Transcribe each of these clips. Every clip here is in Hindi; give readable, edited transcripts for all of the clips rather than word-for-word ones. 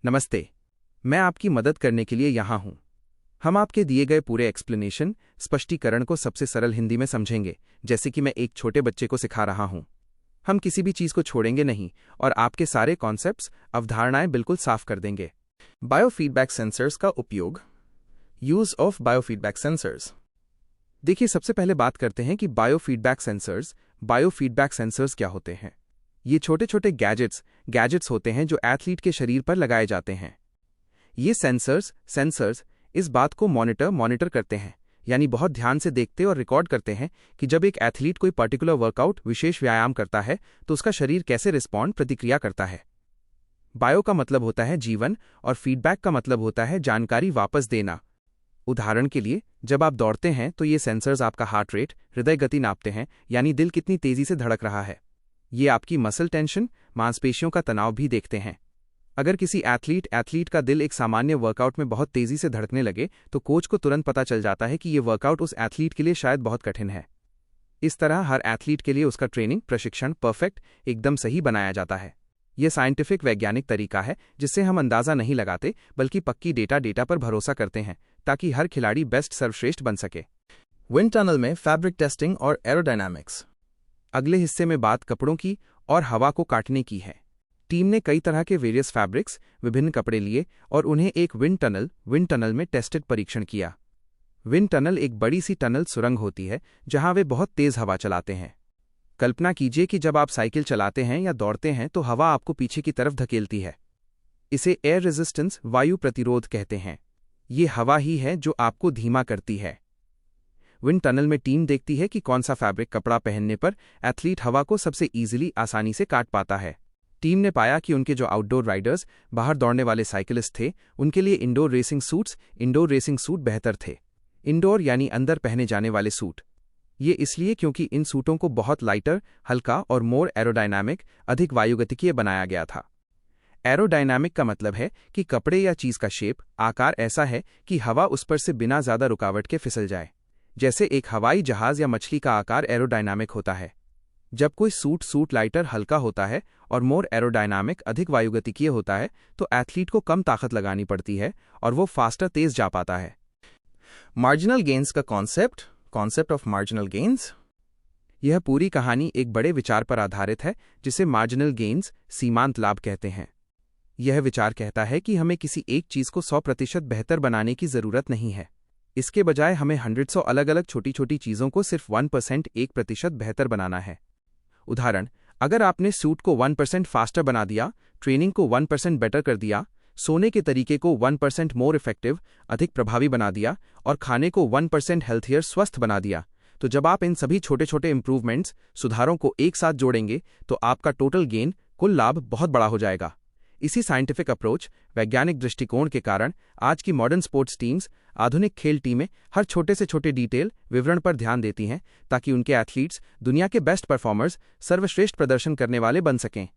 नमस्ते। मैं आपकी मदद करने के लिए यहाँ हूँ। हम आपके दिए गए पूरे एक्सप्लेनेशन स्पष्टीकरण को सबसे सरल हिंदी में समझेंगे, जैसे कि मैं एक छोटे बच्चे को सिखा रहा हूँ। हम किसी भी चीज़ को छोड़ेंगे नहीं और आपके सारे कॉन्सेप्ट्स अवधारणाएं बिल्कुल साफ कर देंगे। बायोफीडबैक सेंसर्स का उपयोग। Use of biofeedback sensors. देखिए, सबसे पहले बात करते हैं कि बायोफीडबैक सेंसर्स क्या होते हैं। ये छोटे छोटे गैजेट्स होते हैं जो एथलीट के शरीर पर लगाए जाते हैं। ये सेंसर्स इस बात को मॉनिटर करते हैं, यानी बहुत ध्यान से देखते और रिकॉर्ड करते हैं कि जब एक एथलीट कोई पर्टिकुलर वर्कआउट विशेष व्यायाम करता है तो उसका शरीर कैसे प्रतिक्रिया करता है। बायो का मतलब होता है जीवन और फीडबैक का मतलब होता है जानकारी वापस देना। उदाहरण के लिए, जब आप दौड़ते हैं तो ये सेंसर्स आपका हार्ट रेट, हृदय गति नापते हैं, यानी दिल कितनी तेजी से धड़क रहा है। ये आपकी मसल टेंशन, मांसपेशियों का तनाव भी देखते हैं। अगर किसी एथलीट का दिल एक सामान्य वर्कआउट में बहुत तेजी से धड़कने लगे तो कोच को तुरंत पता चल जाता है कि ये वर्कआउट उस एथलीट के लिए शायद बहुत कठिन है। इस तरह हर एथलीट के लिए उसका ट्रेनिंग प्रशिक्षण परफेक्ट एकदम सही बनाया जाता है। यह साइंटिफिक वैज्ञानिक तरीका है जिससे हम अंदाजा नहीं लगाते बल्कि पक्की डेटा पर भरोसा करते हैं ताकि हर खिलाड़ी बेस्ट सर्वश्रेष्ठ बन सके। विंड टनल में फैब्रिक टेस्टिंग और एरोडायनामिक्स। अगले हिस्से में बात कपड़ों की और हवा को काटने की है। टीम ने कई तरह के वेरियस फैब्रिक्स, विभिन्न कपड़े लिए और उन्हें एक विंड टनल में टेस्टेड परीक्षण किया। विंड टनल एक बड़ी सी टनल सुरंग होती है जहां वे बहुत तेज हवा चलाते हैं। कल्पना कीजिए कि जब आप साइकिल चलाते हैं या दौड़ते हैं तो हवा आपको पीछे की तरफ धकेलती है। इसे एयर रेजिस्टेंस, वायु प्रतिरोध कहते हैं। ये हवा ही है जो आपको धीमा करती है। विंड टनल में टीम देखती है कि कौन सा फैब्रिक कपड़ा पहनने पर एथलीट हवा को सबसे आसानी से काट पाता है। टीम ने पाया कि उनके जो आउटडोर राइडर्स, बाहर दौड़ने वाले साइकिलिस्ट थे, उनके लिए इंडोर रेसिंग सूट बेहतर थे। इंडोर यानी अंदर पहने जाने वाले सूट। ये इसलिए क्योंकि इन सूटों को बहुत लाइटर, हल्का और मोर एरोडायनामिक, अधिक वायुगतिकीय बनाया गया था। एरोडायनामिक का मतलब है कि कपड़े या चीज का आकार ऐसा है कि हवा उस पर से बिना ज्यादा रुकावट के फिसल जाए। जैसे एक हवाई जहाज या मछली का आकार एरोडायनामिक होता है। जब कोई सूट लाइटर, हल्का होता है और मोर एरोडायनामिक, अधिक वायुगतिकीय होता है तो एथलीट को कम ताकत लगानी पड़ती है और वो फास्टर तेज जा पाता है। मार्जिनल गेन्स का कॉन्सेप्ट ऑफ मार्जिनल गेन्स। यह पूरी कहानी एक बड़े विचार पर आधारित है जिसे मार्जिनल गेन्स, सीमांत लाभ कहते हैं। यह विचार कहता है कि हमें किसी एक चीज को 100% बेहतर बनाने की जरूरत नहीं है। इसके बजाय हमें हंड्रेड्सों अलग अलग छोटी छोटी चीजों को सिर्फ 1% बेहतर बनाना है। उदाहरण, अगर आपने सूट को 1% फास्टर बना दिया, ट्रेनिंग को 1% बेटर कर दिया, सोने के तरीके को 1% मोर इफेक्टिव, अधिक प्रभावी बना दिया और खाने को 1% हेल्थियर, स्वस्थ बना दिया, तो जब आप इन सभी छोटे छोटे इंप्रूवमेंट्स, सुधारों को एक साथ जोड़ेंगे तो आपका टोटल गेन, कुल लाभ बहुत बड़ा हो जाएगा। इसी साइंटिफिक अप्रोच, वैज्ञानिक दृष्टिकोण के कारण आज की मॉडर्न स्पोर्ट्स टीम्स, आधुनिक खेल टीमें हर छोटे से छोटे डिटेल विवरण पर ध्यान देती हैं ताकि उनके एथलीट्स दुनिया के बेस्ट परफॉर्मर्स, सर्वश्रेष्ठ प्रदर्शन करने वाले बन सकें।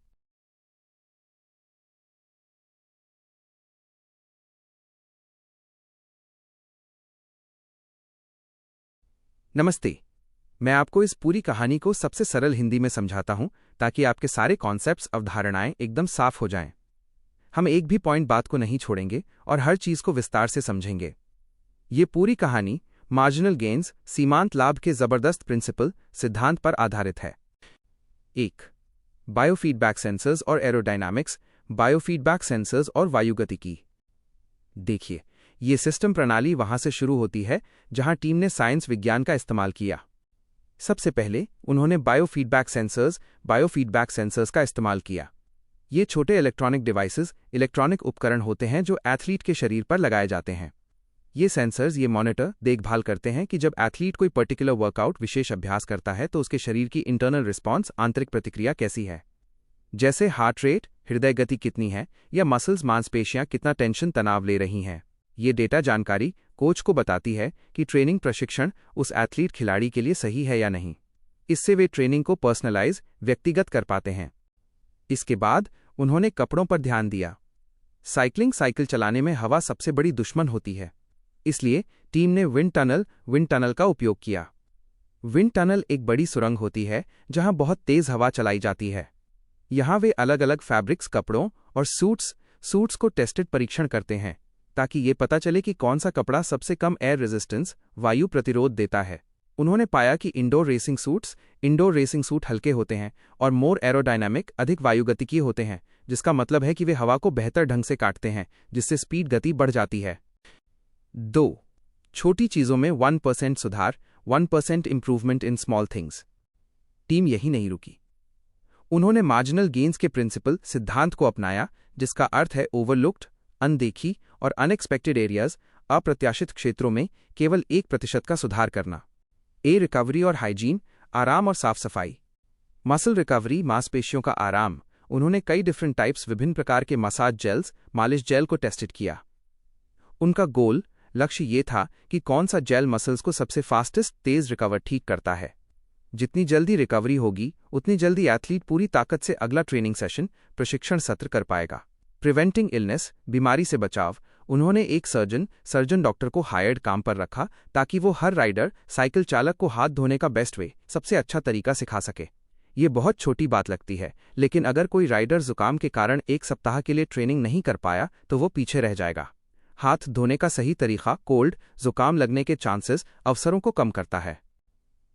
नमस्ते। मैं आपको इस पूरी कहानी को सबसे सरल हिंदी में समझाता हूं ताकि आपके सारे कॉन्सेप्ट्स, अवधारणाएं एकदम साफ हो जाएं। हम एक भी पॉइंट बात को नहीं छोड़ेंगे और हर चीज को विस्तार से समझेंगे। ये पूरी कहानी मार्जिनल गेन्स, सीमांत लाभ के जबरदस्त सिद्धांत पर आधारित है। 1. बायोफीडबैक सेंसर्स और एरोडायनामिक्स। बायोफीडबैक सेंसर्स और वायुगतिकी। देखिए, ये सिस्टम प्रणाली वहां से शुरू होती है जहां टीम ने साइंस विज्ञान का इस्तेमाल किया। सबसे पहले उन्होंने बायोफीडबैक सेंसर्स का इस्तेमाल किया। ये छोटे इलेक्ट्रॉनिक उपकरण होते हैं जो एथलीट के शरीर पर लगाए जाते हैं। ये सेंसर्स देखभाल करते हैं कि जब एथलीट कोई पर्टिकुलर वर्कआउट, विशेष अभ्यास करता है तो उसके शरीर की इंटरनल रिस्पॉन्स, आंतरिक प्रतिक्रिया कैसी है। जैसे हार्ट रेट, हृदय गति कितनी है, या मसल्स, मांसपेशियां कितना टेंशन, तनाव ले रही हैं। ये डेटा जानकारी कोच को बताती है कि ट्रेनिंग प्रशिक्षण उस एथलीट खिलाड़ी के लिए सही है या नहीं। इससे वे ट्रेनिंग को पर्सनलाइज, व्यक्तिगत कर पाते हैं। इसके बाद उन्होंने कपड़ों पर ध्यान दिया। साइकिल चलाने में हवा सबसे बड़ी दुश्मन होती है, इसलिए टीम ने विंड टनल का उपयोग किया। विंड टनल एक बड़ी सुरंग होती है जहां बहुत तेज हवा चलाई जाती है। यहां वे अलग अलग फैब्रिक्स, कपड़ों और सूट्स को टेस्टेड परीक्षण करते हैं ताकि ये पता चले कि कौन सा कपड़ा सबसे कम एयर रेजिस्टेंस वायु प्रतिरोध देता है। उन्होंने पाया कि इंडोर रेसिंग सूट हल्के होते हैं और मोर एरोडायनामिक अधिक वायुगतिकीय होते हैं, जिसका मतलब है कि वे हवा को बेहतर ढंग से काटते हैं, जिससे स्पीड गति बढ़ जाती है। 2. छोटी चीज़ों में 1% सुधार, 1% improvement in small things. Team यही नहीं रुकी। उन्होंने मार्जिनल गेन्स के प्रिंसिपल सिद्धांत को अपनाया, जिसका अर्थ है ओवरलुक्ड, अनदेखी और अनएक्सपेक्टेड एरियाज, अप्रत्याशित क्षेत्रों में केवल 1% का सुधार करना। रिकवरी और हाइजीन, आराम और साफ सफाई। मसल रिकवरी, मांसपेशियों का आराम। उन्होंने कई डिफरेंट टाइप्स विभिन्न प्रकार के मसाज जेल्स, मालिश जेल को टेस्टेड किया। उनका लक्ष्य ये था कि कौन सा जेल मसल्स को सबसे फास्टेस्ट तेज रिकवर ठीक करता है। जितनी जल्दी रिकवरी होगी उतनी जल्दी एथलीट पूरी ताकत से अगला ट्रेनिंग सेशन, प्रशिक्षण सत्र कर पाएगा। प्रिवेंटिंग इलनेस, बीमारी से बचाव। उन्होंने एक सर्जन डॉक्टर को हायर्ड काम पर रखा ताकि वो हर राइडर, साइकिल चालक को हाथ धोने का बेस्ट वे, सबसे अच्छा तरीका सिखा सके। ये बहुत छोटी बात लगती है, लेकिन अगर कोई राइडर जुकाम के कारण 1 सप्ताह के लिए ट्रेनिंग नहीं कर पाया तो वो पीछे रह जाएगा। हाथ धोने का सही तरीका जुकाम लगने के चांसेस, अवसरों को कम करता है।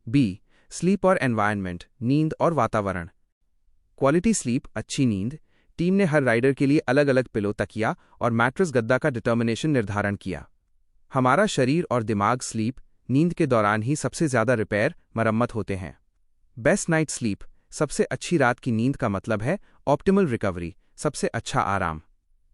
बी. स्लीप और एनवायरनमेंट, नींद और वातावरण। क्वालिटी स्लीप, अच्छी नींद। टीम ने हर राइडर के लिए अलग अलग पिलो, तकिया और मैट्रेस गद्दा का डिटर्मिनेशन निर्धारण किया। हमारा शरीर और दिमाग नींद के दौरान ही सबसे ज्यादा रिपेयर, मरम्मत होते हैं। बेस्ट नाइट स्लीप, सबसे अच्छी रात की नींद का मतलब है ऑप्टिमल रिकवरी, सबसे अच्छा आराम।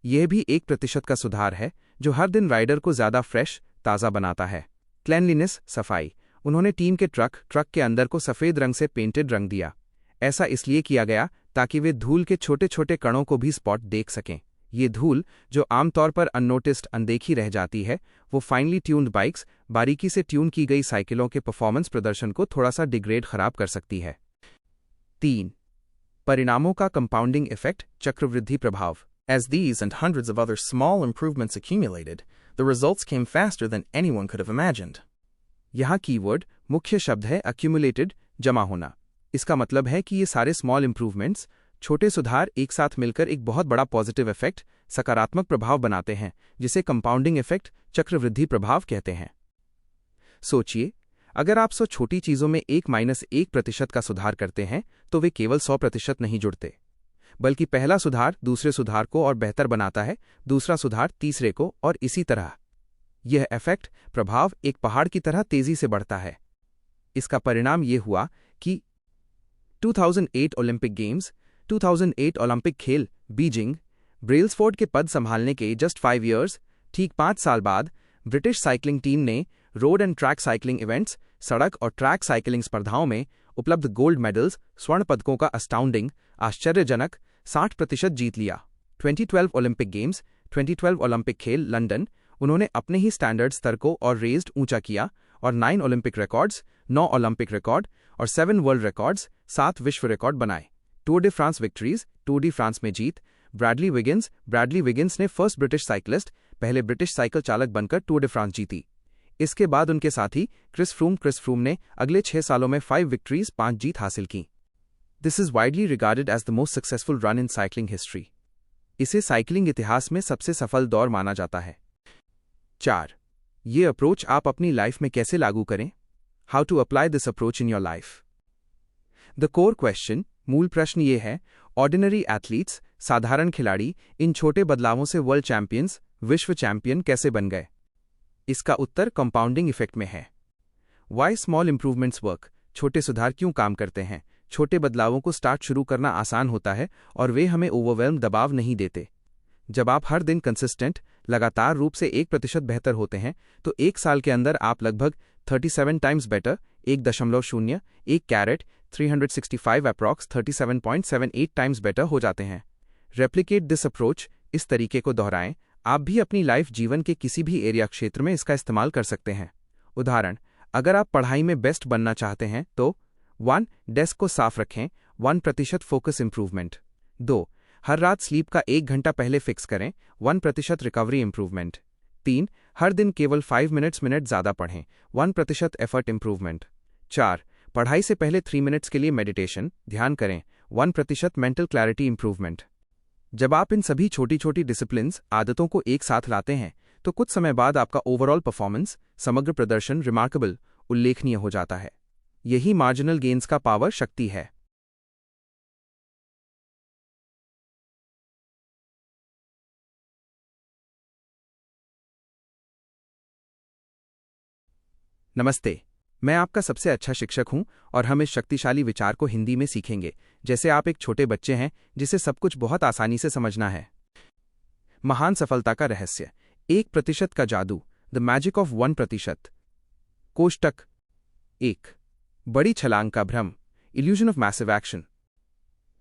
यह भी 1% का सुधार है, जो हर दिन राइडर को ज्यादा फ्रेश, ताज़ा बनाता है। क्लेanलीनेस, सफाई। उन्होंने टीम के ट्रक के अंदर को सफ़ेद रंग से पेंटेड रंग दिया। ऐसा इसलिए किया गया ताकि वे धूल के छोटे छोटे कणों को भी स्पॉट देख सकें। ये धूल, जो आमतौर पर अननोटिस्ड, अनदेखी रह जाती है, वो फाइनली ट्यून्ड बाइक्स, बारीकी से ट्यून की गई साइकिलों के परफॉर्मेंस प्रदर्शन को थोड़ा सा डिग्रेड खराब कर सकती है। 3. परिणामों का कंपाउंडिंग इफेक्ट, चक्रवृद्धि प्रभाव। As these and hundreds of other small improvements accumulated, the results came faster than anyone could have imagined. यहाँ कीवर्ड, मुख्य शब्द है accumulated, जमा होना। इसका मतलब है कि ये सारे स्मॉल इंप्रूवमेंट्स, छोटे सुधार एक साथ मिलकर एक बहुत बड़ा पॉजिटिव इफेक्ट, सकारात्मक प्रभाव बनाते हैं, जिसे कंपाउंडिंग इफेक्ट, चक्रवृद्धि प्रभाव कहते हैं। सोचिए, अगर आप 100 छोटी चीजों में 1-1% का सुधार करते हैं तो वे केवल 100% नहीं जुड़ते, बल्कि पहला सुधार दूसरे सुधार को और बेहतर बनाता है, दूसरा सुधार तीसरे को, और इसी तरह। यह इफेक्ट, प्रभाव एक पहाड़ की तरह तेजी से बढ़ता है। इसका परिणाम यह हुआ कि 2008 ओलंपिक गेम्स, 2008 ओलंपिक खेल, बीजिंग, ब्रेल्सफोर्ड के पद संभालने के जस्ट 5 ईयर्स, ठीक 5 साल बाद, ब्रिटिश साइकिलिंग टीम ने road and track cycling events, सड़क और ट्रैक साइकिलिंग स्पर्धाओं में उपलब्ध गोल्ड मेडल्स, स्वर्ण पदकों का अस्टाउंडिंग, आश्चर्यजनक 60% जीत लिया। 2012 ओलंपिक गेम्स, 2012 ओलंपिक खेल, लंदन, उन्होंने अपने ही स्टैंडर्ड स्तर को और रेज्ड ऊंचा किया और 9 ओलंपिक रिकॉर्ड्स, 9 ओलंपिक रिकॉर्ड और 7 वर्ल्ड रिकॉर्ड्स, 7 विश्व रिकॉर्ड बनाए। Tour day France victories, Tour de France में जीत। ब्रैडली विगिन्स ने फर्स्ट ब्रिटिश साइकिलिस्ट, पहले ब्रिटिश साइकिल चालक बनकर टूर डे फ्रांस जीती। इसके बाद उनके साथी क्रिस फ्रूम ने अगले 6 सालों में 5 विक्ट्रीज, 5 जीत हासिल की। This is widely regarded as the most successful run in cycling history. इसे साइकिलिंग इतिहास में सबसे सफल दौर माना जाता है। 4. ये अप्रोच आप अपनी लाइफ में कैसे लागू करें? How to apply this approach in your life? The core question, मूल प्रश्न ये है, ऑर्डिनरी एथलीट्स, साधारण खिलाड़ी, इन छोटे बदलावों से वर्ल्ड चैंपियंस, विश्व चैंपियन कैसे बन गए? इसका उत्तर कंपाउंडिंग इफेक्ट में है। Why small improvements work? छोटे सुधार क्यों काम करते हैं? छोटे बदलावों को शुरू करना आसान होता है और वे हमें ओवरवेल्म, दबाव नहीं देते। जब आप हर दिन कंसिस्टेंट, लगातार रूप से 1% बेहतर होते हैं तो 1 साल के अंदर आप लगभग 37 times better, 1.0, 1 caret, 365 approx 37.78 times better हो जाते हैं। रेप्लिकेट दिस अप्रोच, इस तरीके को दोहराएं। आप भी अपनी लाइफ, जीवन के किसी भी एरिया क्षेत्र में इसका इस्तेमाल कर सकते हैं। उदाहरण, अगर आप पढ़ाई में बेस्ट बनना चाहते हैं तो 1. डेस्क को साफ रखें, 1% फोकस इंप्रूवमेंट। 2. हर रात स्लीप का 1 घंटा पहले फिक्स करें, 1% रिकवरी इंप्रूवमेंट। 3. हर दिन केवल 5 मिनट ज़्यादा पढ़ें, 1% एफर्ट इंप्रूवमेंट। 4. पढ़ाई से पहले 3 मिनट्स के लिए मेडिटेशन, ध्यान करें, 1% मेंटल क्लैरिटी इंप्रूवमेंट। जब आप इन सभी छोटी छोटी डिसिप्लिन्स आदतों को एक साथ लाते हैं तो कुछ समय बाद आपका ओवरऑल परफॉर्मेंस, समग्र प्रदर्शन रिमार्केबल, उल्लेखनीय हो जाता है। यही मार्जिनल गेन्स का पावर शक्ति है। नमस्ते, मैं आपका सबसे अच्छा शिक्षक हूं और हम इस शक्तिशाली विचार को हिंदी में सीखेंगे, जैसे आप एक छोटे बच्चे हैं जिसे सब कुछ बहुत आसानी से समझना है। महान सफलता का रहस्य, 1% का जादू, द मैजिक ऑफ 1%। कोष्टक 1। बड़ी छलांग का भ्रम, इल्यूजन ऑफ मैसिव एक्शन।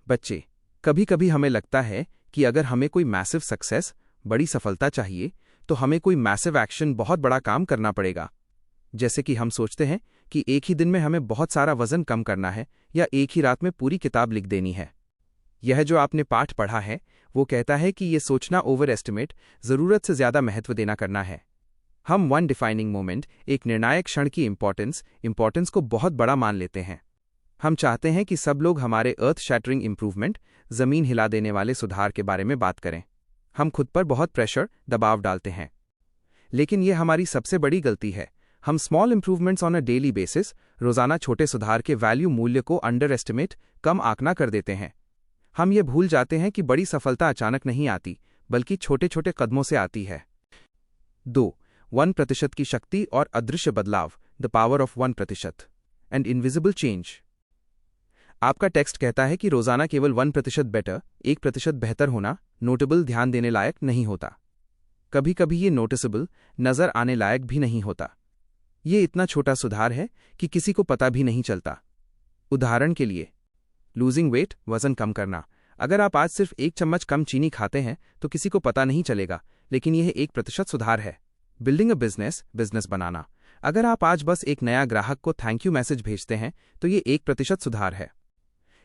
बच्चे, कभी कभी हमें लगता है कि अगर हमें कोई मैसिव सक्सेस, बड़ी सफलता चाहिए तो हमें कोई मैसिव एक्शन, बहुत बड़ा काम करना पड़ेगा। जैसे कि हम सोचते हैं कि एक ही दिन में हमें बहुत सारा वजन कम करना है या एक ही रात में पूरी किताब लिख देनी है। यह जो आपने पाठ पढ़ा है वो कहता है कि ये सोचना ओवर एस्टिमेट, जरूरत से ज्यादा महत्व देना करना है। हम वन डिफाइनिंग मोमेंट, एक निर्णायक क्षण की इंपॉर्टेंस को बहुत बड़ा मान लेते हैं। हम चाहते हैं कि सब लोग हमारे अर्थ शैटरिंग इंप्रूवमेंट, जमीन हिला देने वाले सुधार के बारे में बात करें। हम खुद पर बहुत प्रेशर, दबाव डालते हैं। लेकिन यह हमारी सबसे बड़ी गलती है। हम small improvements on a daily basis, रोजाना छोटे सुधार के वैल्यू मूल्य को अंडर एस्टिमेट, कम आंकना कर देते हैं। हम ये भूल जाते हैं कि बड़ी सफलता अचानक नहीं आती, बल्कि छोटे छोटे कदमों से आती है। 2. 1% की शक्ति और अदृश्य बदलाव, the power of 1% and invisible change. आपका टेक्स्ट कहता है कि रोजाना केवल 1% बेटर, 1% बेहतर होना नोटेबल, ध्यान देने लायक नहीं होता। कभी कभी ये नोटिसेबल, नजर आने लायक भी नहीं होता। ये इतना छोटा सुधार है कि किसी को पता भी नहीं चलता। उदाहरण के लिए, लूजिंग वेट, वजन कम करना। अगर आप आज सिर्फ 1 चम्मच कम चीनी खाते हैं तो किसी को पता नहीं चलेगा, लेकिन यह 1% सुधार है। बिल्डिंग अ बिजनेस बनाना। अगर आप आज बस एक नया ग्राहक को थैंक यू मैसेज भेजते हैं तो ये 1% सुधार है।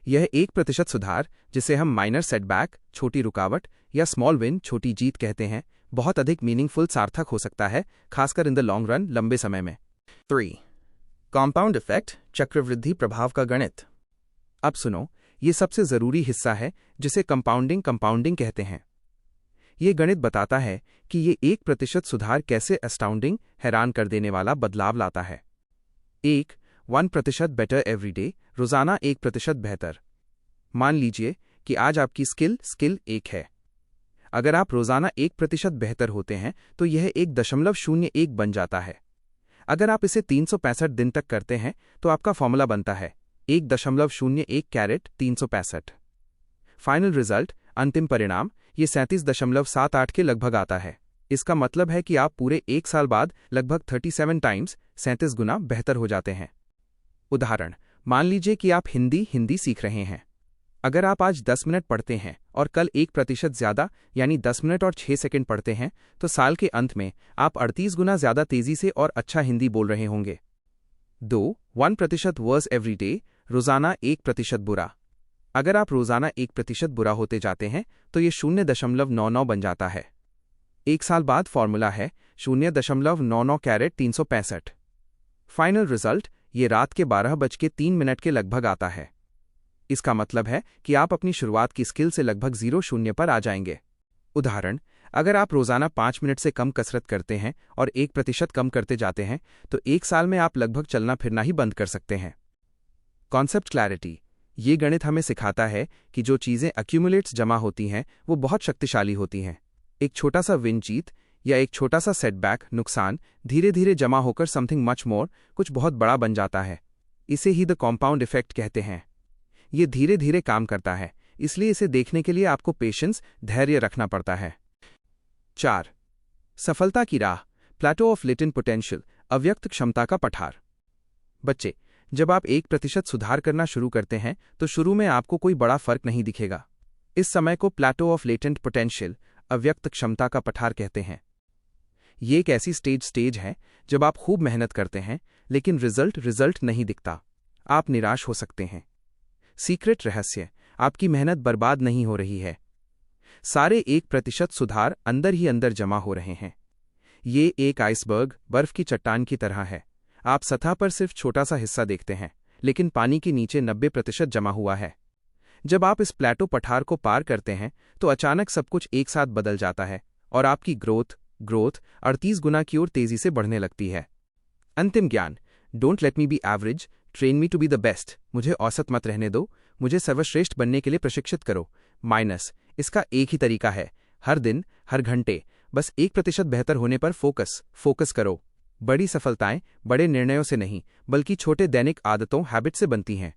यह 1% सुधार, जिसे हम माइनर सेटबैक, छोटी रुकावट या स्मॉल विन, छोटी जीत कहते हैं, बहुत अधिक मीनिंगफुल, सार्थक हो सकता है, खासकर इन द लॉन्ग रन, लंबे समय में। 3. कॉम्पाउंड इफेक्ट, चक्रवृद्धि प्रभाव का गणित। अब सुनो, ये सबसे जरूरी हिस्सा है जिसे कंपाउंडिंग कहते हैं। ये गणित बताता है कि ये 1% सुधार कैसे एस्टाउंडिंग, हैरान कर देने वाला बदलाव लाता है। 1% बेटर एवरी डे, रोजाना 1% बेहतर। मान लीजिए कि आज आपकी स्किल 1 है। अगर आप रोजाना 1% बेहतर होते हैं तो यह 1.01 बन जाता है। अगर आप इसे 365 दिन तक करते हैं तो आपका फॉर्मूला बनता है 1.01 कैरेट 365। फाइनल रिजल्ट, अंतिम परिणाम, ये 37.78 के लगभग आता है। इसका मतलब है कि आप पूरे 1 साल बाद लगभग 37 टाइम्स, 37 गुना बेहतर हो जाते हैं। उदाहरण, मान लीजिए कि आप हिंदी सीख रहे हैं। अगर आप आज 10 मिनट पढ़ते हैं और कल 1% ज्यादा, यानी 10 मिनट और 6 सेकंड पढ़ते हैं, तो साल के अंत में आप 38 गुना ज्यादा तेजी से और अच्छा हिंदी बोल रहे होंगे। 2. 1% वर्स एवरी डे, रोजाना 1% बुरा। अगर आप रोजाना 1% बुरा होते जाते हैं तो ये 0.99 बन जाता है। 1 साल बाद फॉर्मूला है 0.99 कैरेट 365। फाइनल रिजल्ट, ये रात के 12:03 के लगभग आता है। इसका मतलब है कि आप अपनी शुरुआत की स्किल से लगभग 0 पर आ जाएंगे। उदाहरण, अगर आप रोजाना 5 मिनट से कम कसरत करते हैं और 1% कम करते जाते हैं तो 1 साल में आप लगभग चलना फिरना ही बंद कर सकते हैं। कॉन्सेप्ट क्लैरिटी, ये गणित हमें सिखाता है कि जो चीजें एक्यूमुलेट्स, जमा होती हैं, वो बहुत शक्तिशाली होती हैं। एक छोटा सा विन, जीत, या एक छोटा सा सेटबैक, नुकसान, धीरे धीरे जमा होकर समथिंग मच मोर, कुछ बहुत बड़ा बन जाता है। इसे ही द कॉम्पाउंड इफेक्ट कहते हैं। ये धीरे धीरे काम करता है, इसलिए इसे देखने के लिए आपको पेशेंस, धैर्य रखना पड़ता है। 4. सफलता की राह, प्लेटो ऑफ लेटेंट पोटेंशियल, अव्यक्त क्षमता का पठार। बच्चे, जब आप 1% सुधार करना शुरू करते हैं तो शुरू में आपको कोई बड़ा फर्क नहीं दिखेगा। इस समय को प्लेटो ऑफ लेटेंट पोटेंशियल, अव्यक्त क्षमता का पठार कहते हैं। ये एक ऐसी स्टेज है जब आप खूब मेहनत करते हैं लेकिन रिजल्ट नहीं दिखता। आप निराश हो सकते हैं। सीक्रेट रहस्य, आपकी मेहनत बर्बाद नहीं हो रही है। सारे 1% सुधार अंदर ही अंदर जमा हो रहे हैं। ये एक आइसबर्ग, बर्फ की चट्टान की तरह है। आप सतह पर सिर्फ छोटा सा हिस्सा देखते हैं, लेकिन पानी के नीचे 90% जमा हुआ है। जब आप इस प्लेटो पठार को पार करते हैं तो अचानक सब कुछ एक साथ बदल जाता है और आपकी ग्रोथ 38 गुना की ओर तेजी से बढ़ने लगती है। अंतिम ज्ञान, don't let me be average, train me to be the best. मुझे औसत मत रहने दो, मुझे सर्वश्रेष्ठ बनने के लिए प्रशिक्षित करो। माइनस, इसका एक ही तरीका है, हर दिन, हर घंटे, बस 1% बेहतर होने पर फोकस करो। बड़ी सफलताएं बड़े निर्णयों से नहीं, बल्कि छोटे दैनिक आदतों हैबिट से बनती हैं।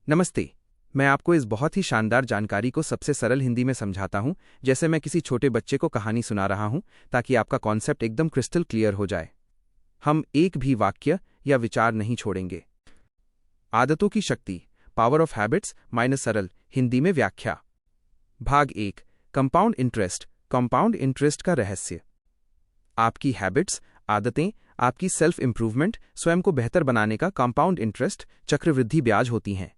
नमस्ते, मैं आपको इस बहुत ही शानदार जानकारी को सबसे सरल हिंदी में समझाता हूं, जैसे मैं किसी छोटे बच्चे को कहानी सुना रहा हूं, ताकि आपका कॉन्सेप्ट एकदम क्रिस्टल क्लियर हो जाए। हम एक भी वाक्य या विचार नहीं छोड़ेंगे। आदतों की शक्ति, पावर ऑफ हैबिट्स माइनस सरल हिंदी में व्याख्या। भाग 1, कंपाउंड इंटरेस्ट का रहस्य। आपकी हैबिट्स, आदतें, आपकी सेल्फ इंप्रूवमेंट, स्वयं को बेहतर बनाने का कंपाउंड इंटरेस्ट, चक्रवृद्धि ब्याज होती हैं।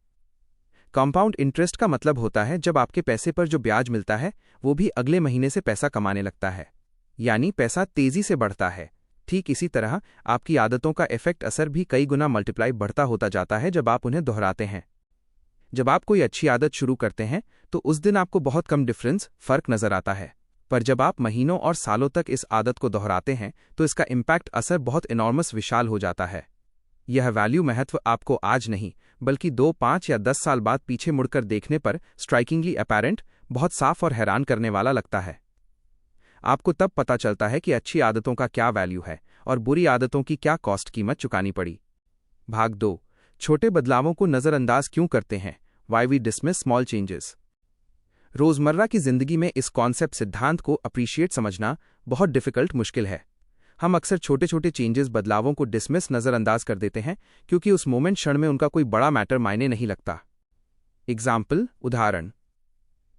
कंपाउंड इंटरेस्ट का मतलब होता है जब आपके पैसे पर जो ब्याज मिलता है वो भी अगले महीने से पैसा कमाने लगता है, यानी पैसा तेजी से बढ़ता है। ठीक इसी तरह आपकी आदतों का इफेक्ट असर भी कई गुना मल्टीप्लाई बढ़ता होता जाता है जब आप उन्हें दोहराते हैं। जब आप कोई अच्छी आदत शुरू करते हैं तो उस दिन आपको बहुत कम फर्क नजर आता है, पर जब आप महीनों और सालों तक इस आदत को दोहराते हैं तो इसका इम्पैक्ट असर बहुत इनॉर्मस विशाल हो जाता है। यह वैल्यू महत्व आपको आज नहीं, बल्कि 2, 5 या 10 साल बाद पीछे मुड़कर देखने पर स्ट्राइकिंगली अपैरेंट, बहुत साफ और हैरान करने वाला लगता है। आपको तब पता चलता है कि अच्छी आदतों का क्या वैल्यू है और बुरी आदतों की क्या कॉस्ट कीमत चुकानी पड़ी। भाग 2, छोटे बदलावों को नजरअंदाज क्यों करते हैं, why we dismiss small changes. रोजमर्रा की जिंदगी में इस कॉन्सेप्ट सिद्धांत को अप्रिशिएट समझना बहुत डिफिकल्ट मुश्किल है। हम अक्सर छोटे छोटे चेंजेस, बदलावों को डिसमिस, नजरअंदाज कर देते हैं क्योंकि उस मोमेंट क्षण में उनका कोई बड़ा मैटर मायने नहीं लगता। एग्जाम्पल, उदाहरण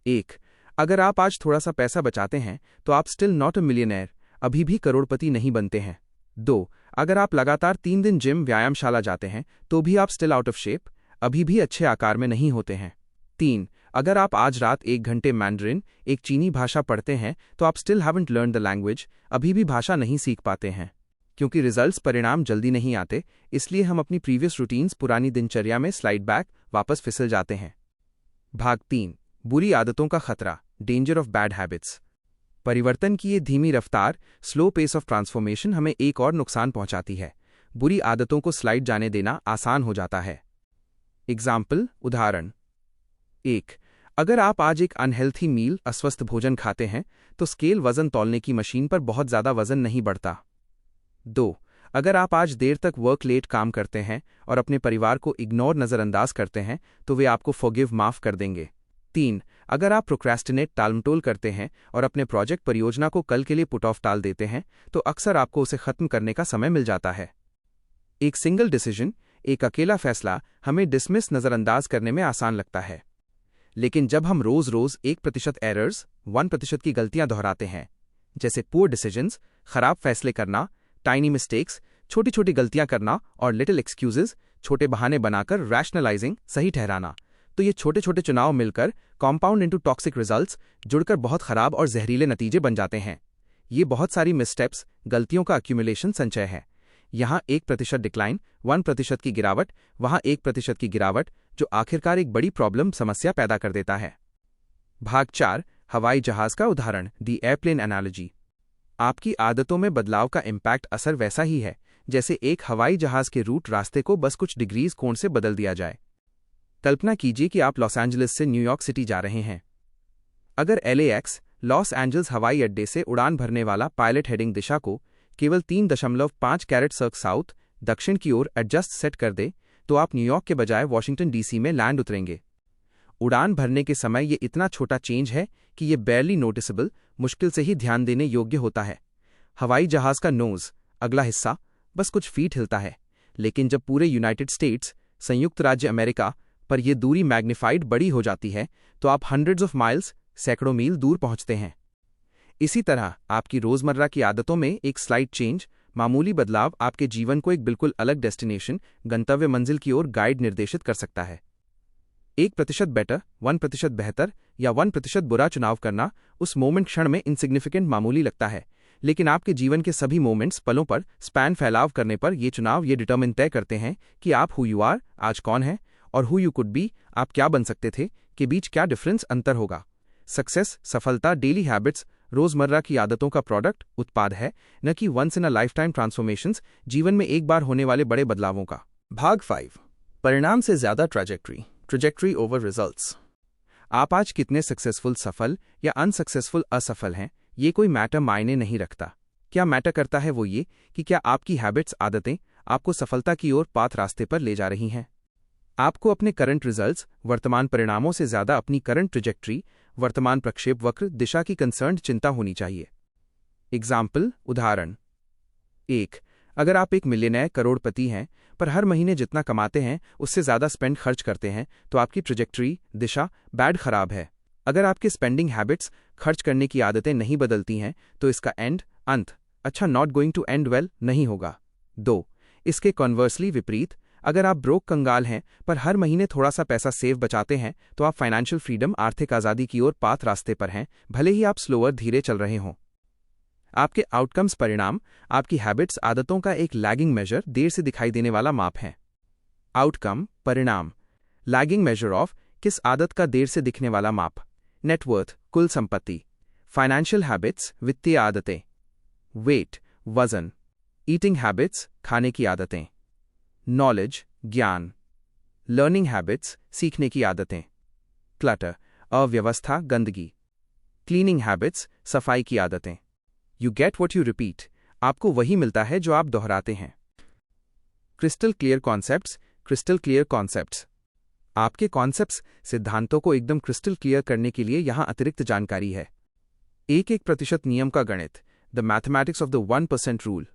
1, अगर आप आज थोड़ा सा पैसा बचाते हैं तो आप स्टिल नॉट अ मिलियनेयर, अभी भी करोड़पति नहीं बनते हैं। 2, अगर आप लगातार 3 दिन जिम व्यायामशाला जाते हैं तो भी आप स्टिल आउट ऑफ शेप, अभी भी अच्छे आकार में नहीं होते हैं। 3, अगर आप आज रात 1 घंटे मैंड्रिन, एक चीनी भाषा पढ़ते हैं तो आप still haven't learn the language, अभी भी भाषा नहीं सीख पाते हैं। क्योंकि रिजल्ट्स, परिणाम जल्दी नहीं आते, इसलिए हम अपनी प्रीवियस रूटीन्स, पुरानी दिनचर्या में स्लाइड बैक, वापस फिसल जाते हैं। भाग 3, बुरी आदतों का खतरा, डेंजर ऑफ बैड हैबिट्स। परिवर्तन की ये धीमी रफ्तार, स्लो पेस ऑफ ट्रांसफॉर्मेशन हमें एक और नुकसान पहुंचाती है। बुरी आदतों को स्लाइड जाने देना आसान हो जाता है। एग्जाम्पल, उदाहरण 1, अगर आप आज एक अनहेल्थी मील, अस्वस्थ भोजन खाते हैं तो स्केल, वजन तौलने की मशीन पर बहुत ज्यादा वजन नहीं बढ़ता। 2, अगर आप आज देर तक वर्क लेट काम करते हैं और अपने परिवार को इग्नोर, नजरअंदाज करते हैं तो वे आपको फॉरगिव, माफ कर देंगे। 3, अगर आप प्रोक्रेस्टिनेट, टालमटोल करते हैं और अपने प्रोजेक्ट, परियोजना को कल के लिए पुट ऑफ टाल देते हैं तो अक्सर आपको उसे खत्म करने का समय मिल जाता है। एक सिंगल डिसीजन, एक अकेला फैसला हमें डिसमिस, नजरअंदाज करने में आसान लगता है, लेकिन जब हम रोज रोज 1% एरर्स, 1% की गलतियां दोहराते हैं, जैसे पुअर डिसीजंस, खराब फैसले करना, टाइनी मिस्टेक्स, छोटी छोटी गलतियां करना और लिटिल एक्सक्यूजेस, छोटे बहाने बनाकर रैशनलाइजिंग, सही ठहराना, तो ये छोटे छोटे चुनाव मिलकर कॉम्पाउंड इनटू टॉक्सिक रिजल्ट्स, जुड़कर बहुत खराब और जहरीले नतीजे बन जाते हैं। ये बहुत सारी मिसस्टेप्स, गलतियों का एक्यूमुलेशन, संचय है। यहाँ 1% डिक्लाइन, 1% की गिरावट, वहाँ 1% की गिरावट, जो आखिरकार एक बड़ी प्रॉब्लम, समस्या पैदा कर देता है। भाग 4, हवाई जहाज का उदाहरण, दी एयरप्लेन एनालॉजी। आपकी आदतों में बदलाव का इम्पैक्ट असर वैसा ही है जैसे एक हवाई जहाज के रूट, रास्ते को बस कुछ डिग्रीज कोण से बदल दिया जाए। कल्पना कीजिए कि आप लॉस एंजलिस से न्यूयॉर्क सिटी जा रहे हैं। अगर LAX, लॉस एंजल्स हवाई अड्डे से उड़ान भरने वाला पायलट हेडिंग दिशा को केवल 3.5 कैरेट सर्क साउथ, दक्षिण की ओर एडजस्ट सेट कर दे तो आप न्यूयॉर्क के बजाय वॉशिंगटन DC में लैंड उतरेंगे। उड़ान भरने के समय ये इतना छोटा चेंज है कि ये बैरली नोटिसेबल, मुश्किल से ही ध्यान देने योग्य होता है। हवाई जहाज का नोज, अगला हिस्सा, बस कुछ फीट हिलता है, लेकिन जब पूरे यूनाइटेड स्टेट्स, संयुक्त राज्य अमेरिका पर यह दूरी मैग्नीफाइड, बड़ी हो जाती है तो आप हंड्रेड्स ऑफ माइल्स, सैकड़ों मील दूर पहुंचते हैं। इसी तरह आपकी रोजमर्रा की आदतों में एक स्लाइड चेंज, मामूली बदलाव आपके जीवन को एक बिल्कुल अलग डेस्टिनेशन, गंतव्य मंजिल की ओर गाइड निर्देशित कर सकता है। 1% बेटर, 1% बेहतर या 1% बुरा चुनाव करना उस मोमेंट क्षण में इनसिग्निफिकेंट मामूली लगता है, लेकिन आपके जीवन के सभी मोमेंट्स पलों पर स्पैन फैलाव करने पर ये चुनाव ये डिटरमिन तय करते हैं कि आप हु यू आर आज कौन है, और हु यू कुड बी आप क्या बन सकते थे के बीच क्या डिफरेंस अंतर होगा। सक्सेस, सफलता, डेली हैबिट्स रोजमर्रा की आदतों का प्रोडक्ट, उत्पाद है, न कि once in a lifetime transformations, जीवन में एक बार होने वाले बड़े बदलावों का। भाग 5, परिणाम से ज्यादा ट्रैजेक्टरी ओवर रिजल्ट्स। आप आज कितने सक्सेसफुल सफल या अनसक्सेसफुल असफल हैं, ये कोई मैटर मायने नहीं रखता। क्या मैटर करता है वो ये कि क्या आपकी हैबिट्स, आदतें आपको सफलता की ओर पाथ रास्ते पर ले जा रही हैं। आपको अपने करंट रिजल्ट्स, वर्तमान परिणामों से ज्यादा अपनी करंट ट्रैजेक्टरी, वर्तमान प्रक्षेप वक्र दिशा की कंसर्न्ड चिंता होनी चाहिए। एग्जाम्पल, उदाहरण 1। अगर आप एक मिलियनेयर करोड़पति हैं पर हर महीने जितना कमाते हैं उससे ज्यादा स्पेंड खर्च करते हैं तो आपकी ट्रैजेक्टरी, दिशा बैड खराब है। अगर आपके स्पेंडिंग हैबिट्स, खर्च करने की आदतें नहीं बदलती हैं तो इसका अंत अच्छा not going to end well नहीं होगा। 2। इसके कॉन्वर्सली विपरीत, अगर आप ब्रोक कंगाल हैं पर हर महीने थोड़ा सा पैसा सेव बचाते हैं तो आप फाइनेंशियल फ्रीडम, आर्थिक आज़ादी की ओर पाथ रास्ते पर हैं, भले ही आप स्लोअर धीरे चल रहे हों। आपके आउटकम्स, परिणाम आपकी हैबिट्स, आदतों का एक लैगिंग मेजर, देर से दिखाई देने वाला माप है। आउटकम, परिणाम, लैगिंग मेजर ऑफ किस आदत का देर से दिखने वाला माप। नेटवर्थ, कुल संपत्ति। फाइनेंशियल हैबिट्स, वित्तीय आदतें। वेट, वजन। ईटिंग हैबिट्स, खाने की आदतें। नॉलेज, ज्ञान। लर्निंग हैबिट्स, सीखने की आदतें। क्लटर, अव्यवस्था, गंदगी। क्लीनिंग हैबिट्स, सफाई की आदतें। You get what you repeat, आपको वही मिलता है जो आप दोहराते हैं। Crystal clear concepts. आपके कॉन्सेप्ट्स, सिद्धांतों को एकदम क्रिस्टल क्लियर करने के लिए यहां अतिरिक्त जानकारी है। 1% नियम का गणित, the mathematics of the 1% rule.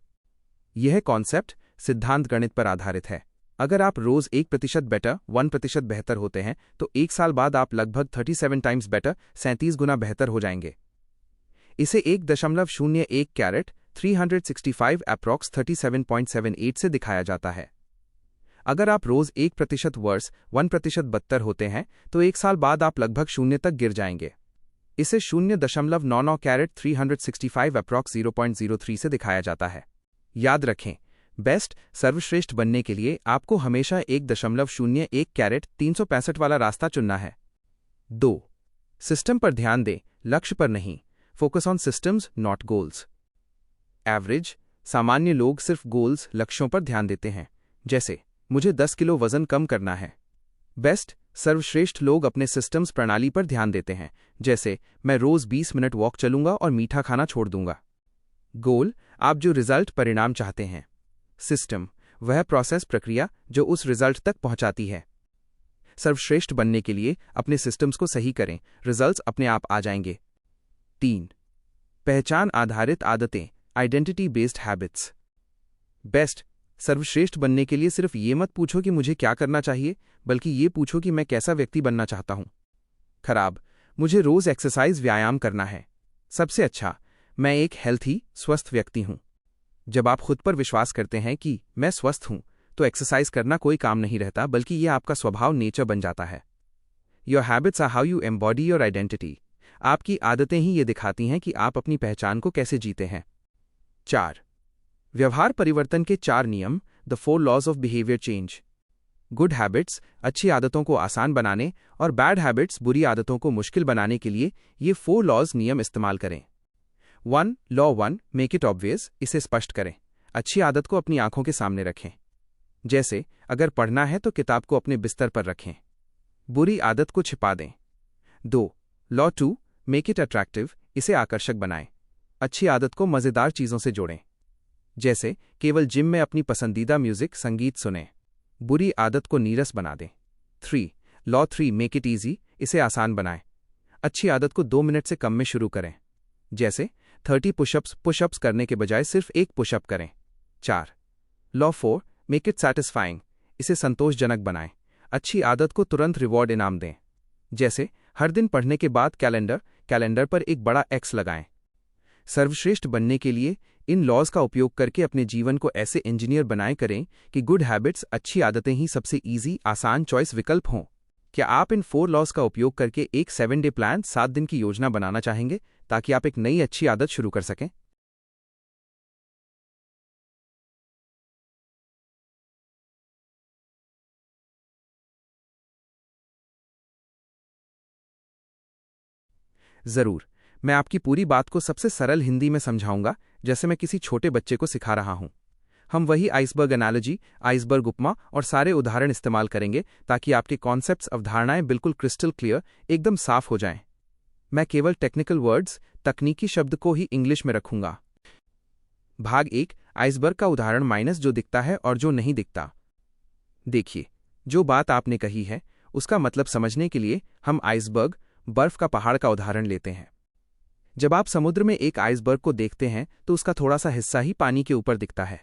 यह कॉन्सेप्ट सिद्धांत गणित पर आधारित है। अगर आप रोज 1% बेटर, 1% बेहतर होते हैं तो 1 साल बाद आप लगभग 37 टाइम्स बेटर, 37 गुना बेहतर हो जाएंगे। इसे 1.01 कैरेट 365 अप्रॉक्स 37.78 से दिखाया जाता है। अगर आप रोज 1% वर्स, 1% बदतर होते हैं तो 1 साल बाद आप लगभग 0 तक गिर जाएंगे। इसे 0.99 कैरेट 365 अप्रॉक्स 0.03 से दिखाया जाता है। याद रखें, बेस्ट, सर्वश्रेष्ठ बनने के लिए आपको हमेशा 1.01 कैरेट 365 वाला रास्ता चुनना है। 2। सिस्टम पर ध्यान दें, लक्ष्य पर नहीं। Focus on systems, not goals. Average, सामान्य लोग सिर्फ गोल्स, लक्ष्यों पर ध्यान देते हैं, जैसे मुझे 10 किलो वजन कम करना है। बेस्ट, सर्वश्रेष्ठ लोग अपने सिस्टम्स, प्रणाली पर ध्यान देते हैं, जैसे मैं रोज 20 मिनट वॉक चलूंगा और मीठा खाना छोड़ दूंगा। गोल, आप जो रिजल्ट, परिणाम चाहते हैं। सिस्टम, वह प्रोसेस, प्रक्रिया जो उस रिजल्ट तक पहुंचाती है। सर्वश्रेष्ठ बनने के लिए अपने सिस्टम्स को सही करें, रिजल्ट्स अपने आप आ जाएंगे। 3। पहचान आधारित आदतें, आइडेंटिटी बेस्ड हैबिट्स। बेस्ट, सर्वश्रेष्ठ बनने के लिए सिर्फ ये मत पूछो कि मुझे क्या करना चाहिए, बल्कि ये पूछो कि मैं कैसा व्यक्ति बनना चाहता हूं। खराब, मुझे रोज एक्सरसाइज, व्यायाम करना है। सबसे अच्छा, मैं एक हेल्थी, स्वस्थ व्यक्ति हूं। जब आप खुद पर विश्वास करते हैं कि मैं स्वस्थ हूं तो एक्सरसाइज करना कोई काम नहीं रहता, बल्कि यह आपका स्वभाव, नेचर बन जाता है। Your habits are how you embody your identity. आपकी आदतें ही ये दिखाती हैं कि आप अपनी पहचान को कैसे जीते हैं। 4। व्यवहार परिवर्तन के 4 नियम, the 4 laws of behaviour change. Good habits, अच्छी आदतों को आसान बनाने और बैड हैबिट्स, बुरी आदतों को मुश्किल बनाने के लिए ये 4 लॉज, नियम इस्तेमाल करें। 1. लॉ 1, मेक इट ऑब्वियस, इसे स्पष्ट करें। अच्छी आदत को अपनी आंखों के सामने रखें, जैसे अगर पढ़ना है तो किताब को अपने बिस्तर पर रखें। बुरी आदत को छिपा दें। 2. लॉ 2, मेक इट अट्रैक्टिव, इसे आकर्षक बनाएं। अच्छी आदत को मज़ेदार चीज़ों से जोड़ें, जैसे केवल जिम में अपनी पसंदीदा म्यूजिक, संगीत सुनें। बुरी आदत को नीरस बना दें। 3. लॉ 3, मेक इट ईजी, इसे आसान बनाएं। अच्छी आदत को 2 मिनट से कम में शुरू करें, जैसे 30 पुशअप्स करने के बजाय सिर्फ 1 पुशअप करें। 4. लॉ 4, मेक इट सैटिस्फाइंग, इसे संतोषजनक बनाएं। अच्छी आदत को तुरंत रिवॉर्ड, इनाम दें, जैसे हर दिन पढ़ने के बाद कैलेंडर पर एक बड़ा एक्स लगाएं। सर्वश्रेष्ठ बनने के लिए इन लॉज का उपयोग करके अपने जीवन को ऐसे इंजीनियर बनाए करें कि गुड हैबिट्स, अच्छी आदतें ही सबसे ईजी, आसान चॉइस विकल्प हों। क्या आप इन 4 लॉज का उपयोग करके एक 7 डे प्लान, 7 दिन की योजना बनाना चाहेंगे ताकि आप एक नई अच्छी आदत शुरू कर सकें? जरूर, मैं आपकी पूरी बात को सबसे सरल हिंदी में समझाऊंगा, जैसे मैं किसी छोटे बच्चे को सिखा रहा हूं। हम वही आइसबर्ग एनालॉजी, आइसबर्ग उपमा और सारे उदाहरण इस्तेमाल करेंगे ताकि आपके कॉन्सेप्ट्स, अवधारणाएं बिल्कुल क्रिस्टल क्लियर, एकदम साफ हो जाएं। मैं केवल टेक्निकल वर्ड्स, तकनीकी शब्द को ही इंग्लिश में रखूंगा। भाग 1, आइसबर्ग का उदाहरण माइनस जो दिखता है और जो नहीं दिखता। देखिए, जो बात आपने कही है उसका मतलब समझने के लिए हम आइसबर्ग, बर्फ का पहाड़ का उदाहरण लेते हैं। जब आप समुद्र में एक आइसबर्ग को देखते हैं तो उसका थोड़ा सा हिस्सा ही पानी के ऊपर दिखता है।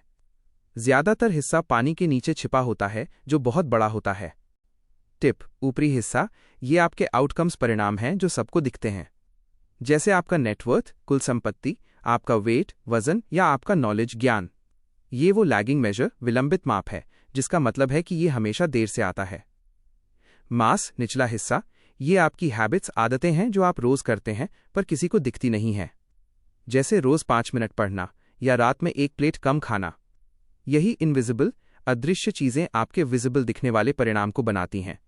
ज्यादातर हिस्सा पानी के नीचे छिपा होता है, जो बहुत बड़ा होता है। टिप, ऊपरी हिस्सा, ये आपके आउटकम्स, परिणाम हैं जो सबको दिखते हैं, जैसे आपका नेटवर्थ, कुल संपत्ति, आपका वेट, वजन या आपका नॉलेज, ज्ञान। ये वो लैगिंग मेजर, विलंबित माप है, जिसका मतलब है कि ये हमेशा देर से आता है। मास, निचला हिस्सा, ये आपकी हैबिट्स, आदतें हैं जो आप रोज करते हैं पर किसी को दिखती नहीं है, जैसे रोज 5 मिनट पढ़ना या रात में 1 प्लेट कम खाना। यही इनविजिबल, अदृश्य चीजें आपके विजिबल दिखने वाले परिणाम को बनाती हैं।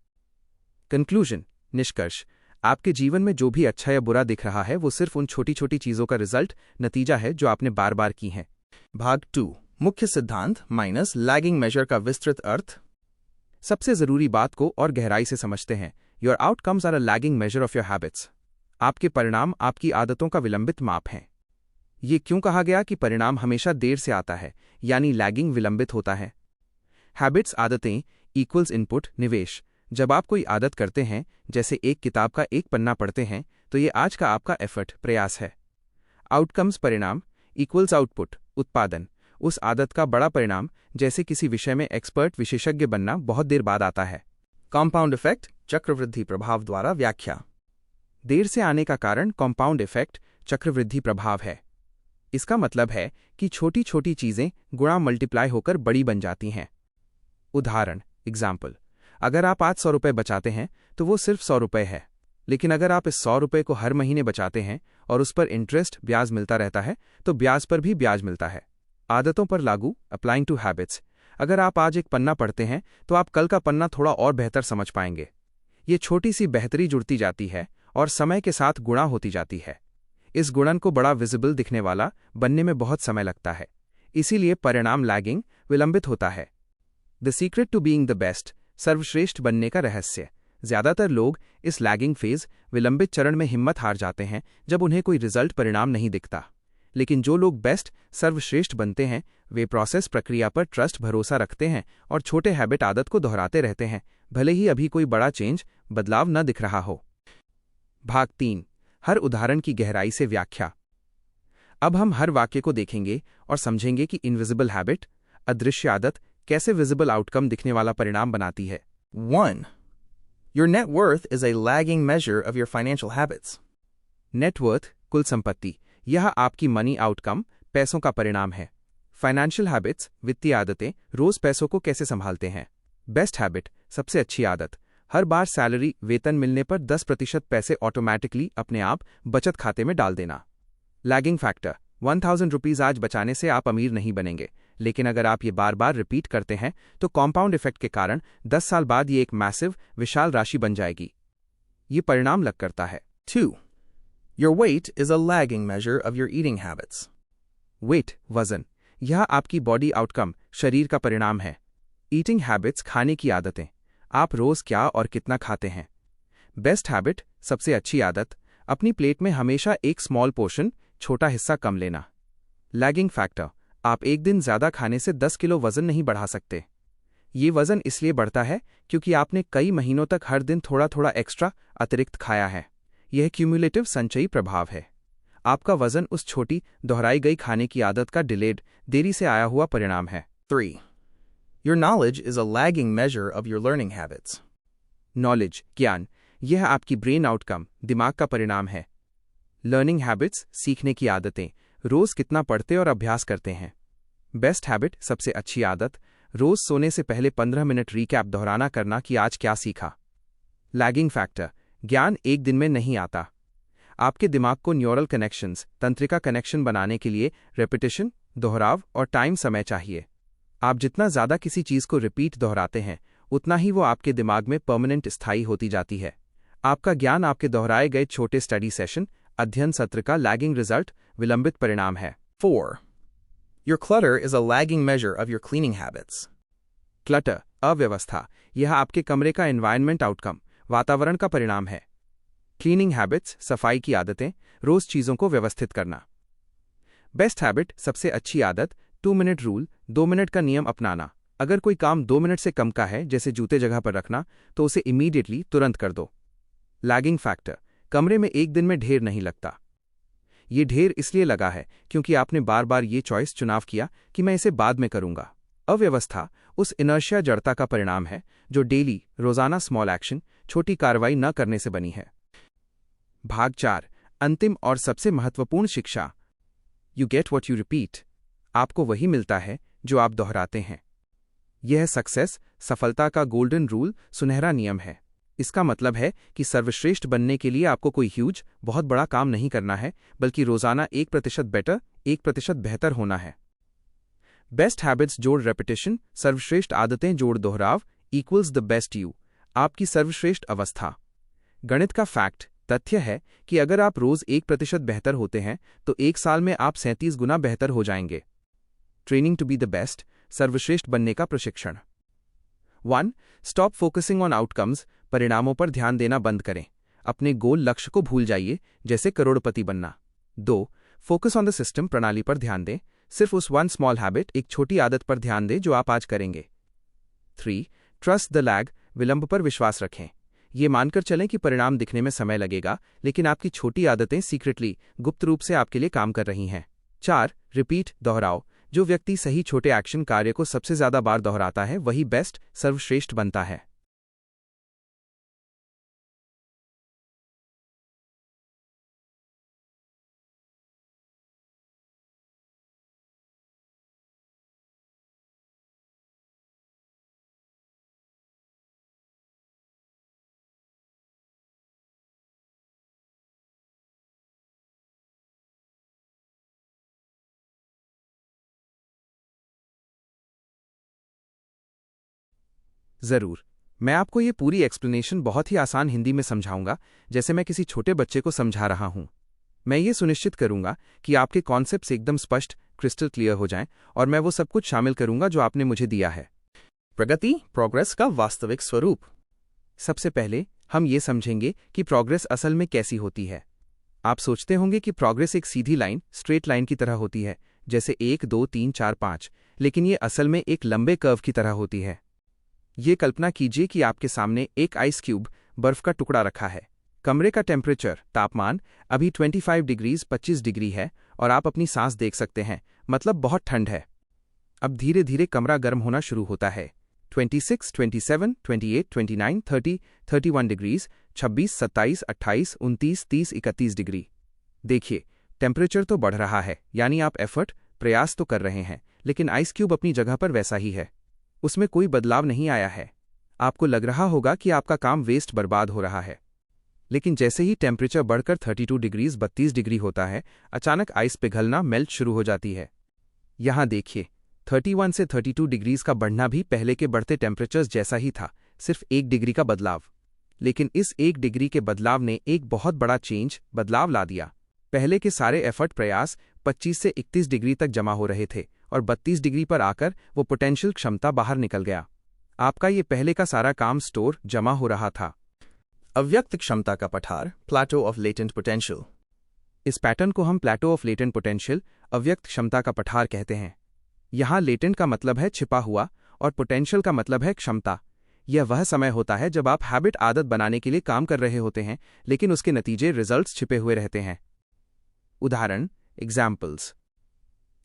कंक्लूजन, निष्कर्ष, आपके जीवन में जो भी अच्छा या बुरा दिख रहा है वो सिर्फ उन छोटी छोटी चीजों का रिजल्ट, नतीजा है जो आपने बार बार की हैं। भाग 2, मुख्य सिद्धांत माइनस लैगिंग मेजर का विस्तृत अर्थ। सबसे जरूरी बात को और गहराई से समझते हैं। Your outcomes are a lagging measure of your habits. आपके परिणाम आपकी आदतों का विलंबित माप हैं। ये क्यों कहा गया कि परिणाम हमेशा देर से आता है, यानी लैगिंग, विलंबित होता है? हैबिट्स, आदतें इक्वल्स इनपुट, निवेश। जब आप कोई आदत करते हैं, जैसे एक किताब का 1 पन्ना पढ़ते हैं, तो ये आज का आपका एफर्ट, प्रयास है। आउटकम्स, परिणाम इक्वल्स आउटपुट, उत्पादन। उस आदत का बड़ा परिणाम, जैसे किसी विषय में एक्सपर्ट, विशेषज्ञ बनना, बहुत देर बाद आता है। कॉम्पाउंड इफेक्ट, चक्रवृद्धि प्रभाव द्वारा व्याख्या। देर से आने का कारण कॉम्पाउंड इफेक्ट, चक्रवृद्धि प्रभाव है। इसका मतलब है कि छोटी छोटी चीजें गुणा, मल्टीप्लाई होकर बड़ी बन जाती हैं। उदाहरण, एग्जाम्पल, अगर आप आज 100 रुपये बचाते हैं तो वो सिर्फ 100 रुपये है, लेकिन अगर आप इस 100 रुपये को हर महीने बचाते हैं और उस पर इंटरेस्ट, ब्याज मिलता रहता है, तो ब्याज पर भी ब्याज मिलता है। आदतों पर लागू, अप्लाइंग टू हैबिट्स। अगर आप आज 1 पन्ना पढ़ते हैं तो आप कल का पन्ना थोड़ा और बेहतर समझ पाएंगे। ये छोटी सी बेहतरी जुड़ती जाती है और समय के साथ गुणा होती जाती है। इस गुणन को बड़ा विजिबल दिखने वाला बनने में बहुत समय लगता है, इसीलिए परिणाम लैगिंग, विलंबित होता है। The secret to being the best, सर्वश्रेष्ठ बनने का रहस्य। ज्यादातर लोग इस लैगिंग फेज, विलंबित चरण में हिम्मत हार जाते हैं जब उन्हें कोई रिजल्ट, परिणाम नहीं दिखता। लेकिन जो लोग बेस्ट, सर्वश्रेष्ठ बनते हैं, वे प्रोसेस, प्रक्रिया पर ट्रस्ट, भरोसा रखते हैं और छोटे हैबिट, आदत को दोहराते रहते हैं, भले ही अभी कोई बड़ा चेंज, बदलाव न दिख रहा हो। भाग 3, हर उदाहरण की गहराई से व्याख्या। अब हम हर वाक्य को देखेंगे और समझेंगे कि इनविजिबल हैबिट, अदृश्य आदत, कैसे विजिबल आउटकम, दिखने वाला परिणाम बनाती है। 1. Your net worth is a lagging measure of your financial habits. Net worth, कुल संपत्ति, यह आपकी मनी आउटकम, पैसों का परिणाम है। फाइनेंशियल हैबिट्स, वित्तीय आदतें, रोज पैसों को कैसे संभालते हैं। बेस्ट हैबिट, सबसे अच्छी आदत, हर बार सैलरी, वेतन मिलने पर 10% पैसे ऑटोमैटिकली अपने आप बचत खाते में डाल देना। लैगिंग फैक्टर, 1000 रुपीज आज बचाने से आप अमीर नहीं बनेंगे, लेकिन अगर आप ये बार बार रिपीट करते हैं तो कॉम्पाउंड इफेक्ट के कारण 10 साल बाद ये एक मैसिव, विशाल राशि बन जाएगी। ये परिणाम लग करता है। 2. Your weight is a lagging measure of your eating habits. Weight, वजन, यह आपकी बॉडी आउटकम, शरीर का परिणाम है। ईटिंग हैबिट्स, खाने की आदतें, आप रोज क्या और कितना खाते हैं। बेस्ट हैबिट, सबसे अच्छी आदत, अपनी प्लेट में हमेशा एक स्मॉल पोर्शन, छोटा हिस्सा कम लेना। लैगिंग फैक्टर, आप एक दिन ज्यादा खाने से 10 किलो वजन नहीं बढ़ा सकते। ये वजन इसलिए बढ़ता है क्योंकि आपने कई महीनों तक हर दिन थोड़ा थोड़ा एक्स्ट्रा, अतिरिक्त खाया है। यह क्यूमुलेटिव, संचयी प्रभाव है। आपका वजन उस छोटी, दोहराई गई खाने की आदत का डिलेड, देरी से आया हुआ परिणाम है। 3. Your knowledge is a lagging measure of your learning habits. Knowledge, ज्ञान, यह आपकी ब्रेन आउटकम, दिमाग का परिणाम है। लर्निंग हैबिट्स, सीखने की आदतें, रोज कितना पढ़ते और अभ्यास करते हैं। बेस्ट हैबिट, सबसे अच्छी आदत, रोज सोने से पहले 15 मिनट रीकैप दोहराना करना कि आज क्या सीखा। लैगिंग फैक्टर, ज्ञान एक दिन में नहीं आता। आपके दिमाग को न्यूरल कनेक्शंस, तंत्रिका कनेक्शन बनाने के लिए रेपिटेशन, दोहराव और टाइम समय चाहिए। आप जितना ज्यादा किसी चीज को रिपीट दोहराते हैं, उतना ही वो आपके दिमाग में परमानेंट स्थायी होती जाती है। आपका ज्ञान आपके दोहराए गए छोटे स्टडी सेशन, अध्ययन सत्र का लैगिंग रिजल्ट, विलंबित परिणाम है। 4. Your clutter is a lagging measure of your cleaning habits. Clutter, अव्यवस्था, यह आपके कमरे का एनवायरनमेंट आउटकम, वातावरण का परिणाम है। क्लीनिंग हैबिट्स, सफाई की आदतें, रोज चीजों को व्यवस्थित करना। बेस्ट हैबिट, सबसे अच्छी आदत, 2 मिनट रूल, 2 मिनट का नियम अपनाना। अगर कोई काम 2 मिनट से कम का है, जैसे जूते जगह पर रखना, तो उसे इमीडिएटली तुरंत कर दो। लैगिंग फैक्टर, कमरे में एक दिन में ढेर नहीं लगता। ये ढेर इसलिए लगा है क्योंकि आपने बार बार ये चॉइस चुनाव किया कि मैं इसे बाद में करूंगा। अव्यवस्था उस इनर्शिया जड़ता का परिणाम है जो डेली, रोजाना स्मॉल एक्शन, छोटी कार्रवाई न करने से बनी है। भाग 4, अंतिम और सबसे महत्वपूर्ण शिक्षा। You get what you repeat. आपको वही मिलता है जो आप दोहराते हैं। यह सफलता का गोल्डन रूल, सुनहरा नियम है। इसका मतलब है कि सर्वश्रेष्ठ बनने के लिए आपको कोई ह्यूज, बहुत बड़ा काम नहीं करना है, बल्कि रोजाना 1% बेटर, 1% बेहतर होना है। बेस्ट हैबिट्स जोड़ रेपिटेशन, सर्वश्रेष्ठ आदतें जोड़ दोहराव, इक्वल्स द बेस्ट यू, आपकी सर्वश्रेष्ठ अवस्था। गणित का फैक्ट, तथ्य है कि अगर आप रोज 1% बेहतर होते हैं तो 1 साल में आप 37 गुना बेहतर हो जाएंगे। Training to be the best, सर्वश्रेष्ठ बनने का प्रशिक्षण। 1. स्टॉप फोकसिंग ऑन आउटकम्स, परिणामों पर ध्यान देना बंद करें। अपने गोल लक्ष्य को भूल जाइए, जैसे करोड़पति बनना। 2. फोकस ऑन द सिस्टम, प्रणाली पर ध्यान दें। सिर्फ उस 1 स्मॉल हैबिट, एक छोटी आदत पर ध्यान दें जो आप आज करेंगे। 3. ट्रस्ट द लैग, विलंब पर विश्वास रखें। ये मानकर चलें कि परिणाम दिखने में समय लगेगा, लेकिन आपकी छोटी आदतें सीक्रेटली, गुप्त रूप से आपके लिए काम कर रही हैं। 4. रिपीट, दोहराओ। जो व्यक्ति सही छोटे एक्शन कार्य को सबसे ज्यादा बार दोहराता है, वही बेस्ट, सर्वश्रेष्ठ बनता है। जरूर, मैं आपको ये पूरी एक्सप्लेनेशन बहुत ही आसान हिंदी में समझाऊंगा, जैसे मैं किसी छोटे बच्चे को समझा रहा हूं। मैं ये सुनिश्चित करूंगा कि आपके कॉन्सेप्ट्स एकदम स्पष्ट, क्रिस्टल क्लियर हो जाएं, और मैं वो सब कुछ शामिल करूंगा जो आपने मुझे दिया है। प्रगति, प्रोग्रेस का वास्तविक स्वरूप। सबसे पहले हम ये समझेंगे कि प्रोग्रेस असल में कैसी होती है। आप सोचते होंगे कि प्रोग्रेस एक सीधी लाइन, स्ट्रेट लाइन की तरह होती है, जैसे 1 2 3 4 5, लेकिन ये असल में एक लंबे कर्व की तरह होती है। ये कल्पना कीजिए कि आपके सामने एक आइस क्यूब, बर्फ का टुकड़ा रखा है। कमरे का टेम्परेचर, तापमान अभी 25 डिग्रीज 25 डिग्री है और आप अपनी सांस देख सकते हैं, मतलब बहुत ठंड है। अब धीरे धीरे कमरा गर्म होना शुरू होता है। 26, 27, 28, 29, 30, 31 डिग्रीज, 26, 27, 28, 29, 30, 31 डिग्री। देखिए, टेम्परेचर तो बढ़ रहा है, यानी आप एफर्ट, प्रयास तो कर रहे हैं, लेकिन आइस क्यूब अपनी जगह पर वैसा ही है। उसमें कोई बदलाव नहीं आया है। आपको लग रहा होगा कि आपका काम वेस्ट, बर्बाद हो रहा है। लेकिन जैसे ही टेम्परेचर बढ़कर 32 डिग्रीज 32 डिग्री होता है, अचानक आइस पिघलना, मेल्ट शुरू हो जाती है। यहाँ देखिए, 31 से 32 डिग्रीज का बढ़ना भी पहले के बढ़ते टेम्परेचर्स जैसा ही था, सिर्फ 1 डिग्री का बदलाव। लेकिन इस 1 डिग्री के बदलाव ने एक बहुत बड़ा बदलाव ला दिया। पहले के सारे एफर्ट, प्रयास 25 से 31 डिग्री तक जमा हो रहे थे और 32 डिग्री पर आकर वो पोटेंशियल क्षमता बाहर निकल गया। आपका ये पहले का सारा काम स्टोर, जमा हो रहा था। अव्यक्त क्षमता का पठार, प्लेटो ऑफ लेटेंट पोटेंशियल। इस पैटर्न को हम प्लेटो ऑफ लेटेंट पोटेंशियल, अव्यक्त क्षमता का पठार कहते हैं। यहाँ लेटेंट का मतलब है छिपा हुआ और पोटेंशियल का मतलब है क्षमता। यह वह समय होता है जब आप हैबिट, आदत बनाने के लिए काम कर रहे होते हैं, लेकिन उसके नतीजे, रिजल्ट्स छिपे हुए रहते हैं। उदाहरण, एग्जाम्पल्स।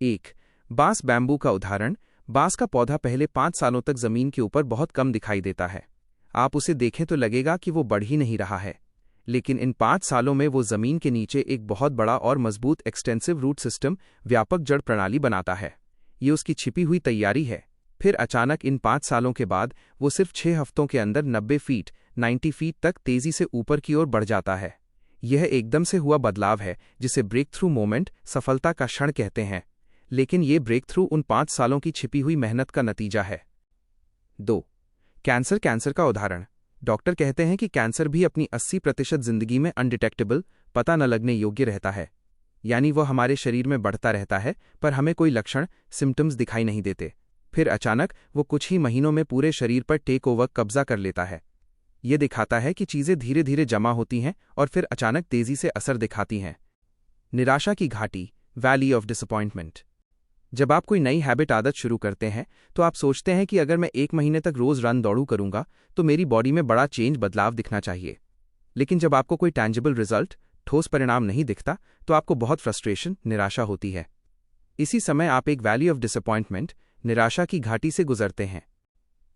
1. बांस बैम्बू का उदाहरण। बांस का पौधा पहले 5 सालों तक जमीन के ऊपर बहुत कम दिखाई देता है। आप उसे देखें तो लगेगा कि वो बढ़ ही नहीं रहा है। लेकिन इन 5 सालों में वो ज़मीन के नीचे एक बहुत बड़ा और मजबूत एक्सटेंसिव रूट सिस्टम, व्यापक जड़ प्रणाली बनाता है। ये उसकी छिपी हुई तैयारी है। फिर अचानक इन 5 सालों के बाद वो सिर्फ 6 हफ्तों के अंदर 90 फीट 90 फीट तक तेजी से ऊपर की ओर बढ़ जाता है। यह एकदम से हुआ बदलाव है जिसे ब्रेक थ्रू मोमेंट, सफलता का क्षण कहते हैं। लेकिन ये ब्रेक थ्रू उन 5 सालों की छिपी हुई मेहनत का नतीजा है। 2. कैंसर का उदाहरण। डॉक्टर कहते हैं कि कैंसर भी अपनी 80% जिंदगी में अनडिटेक्टेबल, पता न लगने योग्य रहता है। यानी वह हमारे शरीर में बढ़ता रहता है पर हमें कोई लक्षण, सिम्टम्स दिखाई नहीं देते। फिर अचानक वो कुछ ही महीनों में पूरे शरीर पर टेक ओवर, कब्जा कर लेता है। ये दिखाता है कि चीज़ें धीरे धीरे जमा होती हैं और फिर अचानक तेजी से असर दिखाती हैं। निराशा की घाटी, वैली ऑफ डिसअपॉइंटमेंट। जब आप कोई नई हैबिट, आदत शुरू करते हैं तो आप सोचते हैं कि अगर मैं 1 महीने तक रोज रन दौड़ू करूंगा तो मेरी बॉडी में बड़ा चेंज, बदलाव दिखना चाहिए। लेकिन जब आपको कोई टैंजिबल रिजल्ट, ठोस परिणाम नहीं दिखता तो आपको बहुत फ्रस्ट्रेशन, निराशा होती है। इसी समय आप एक वैली ऑफ डिसअपॉइंटमेंट, निराशा की घाटी से गुजरते हैं।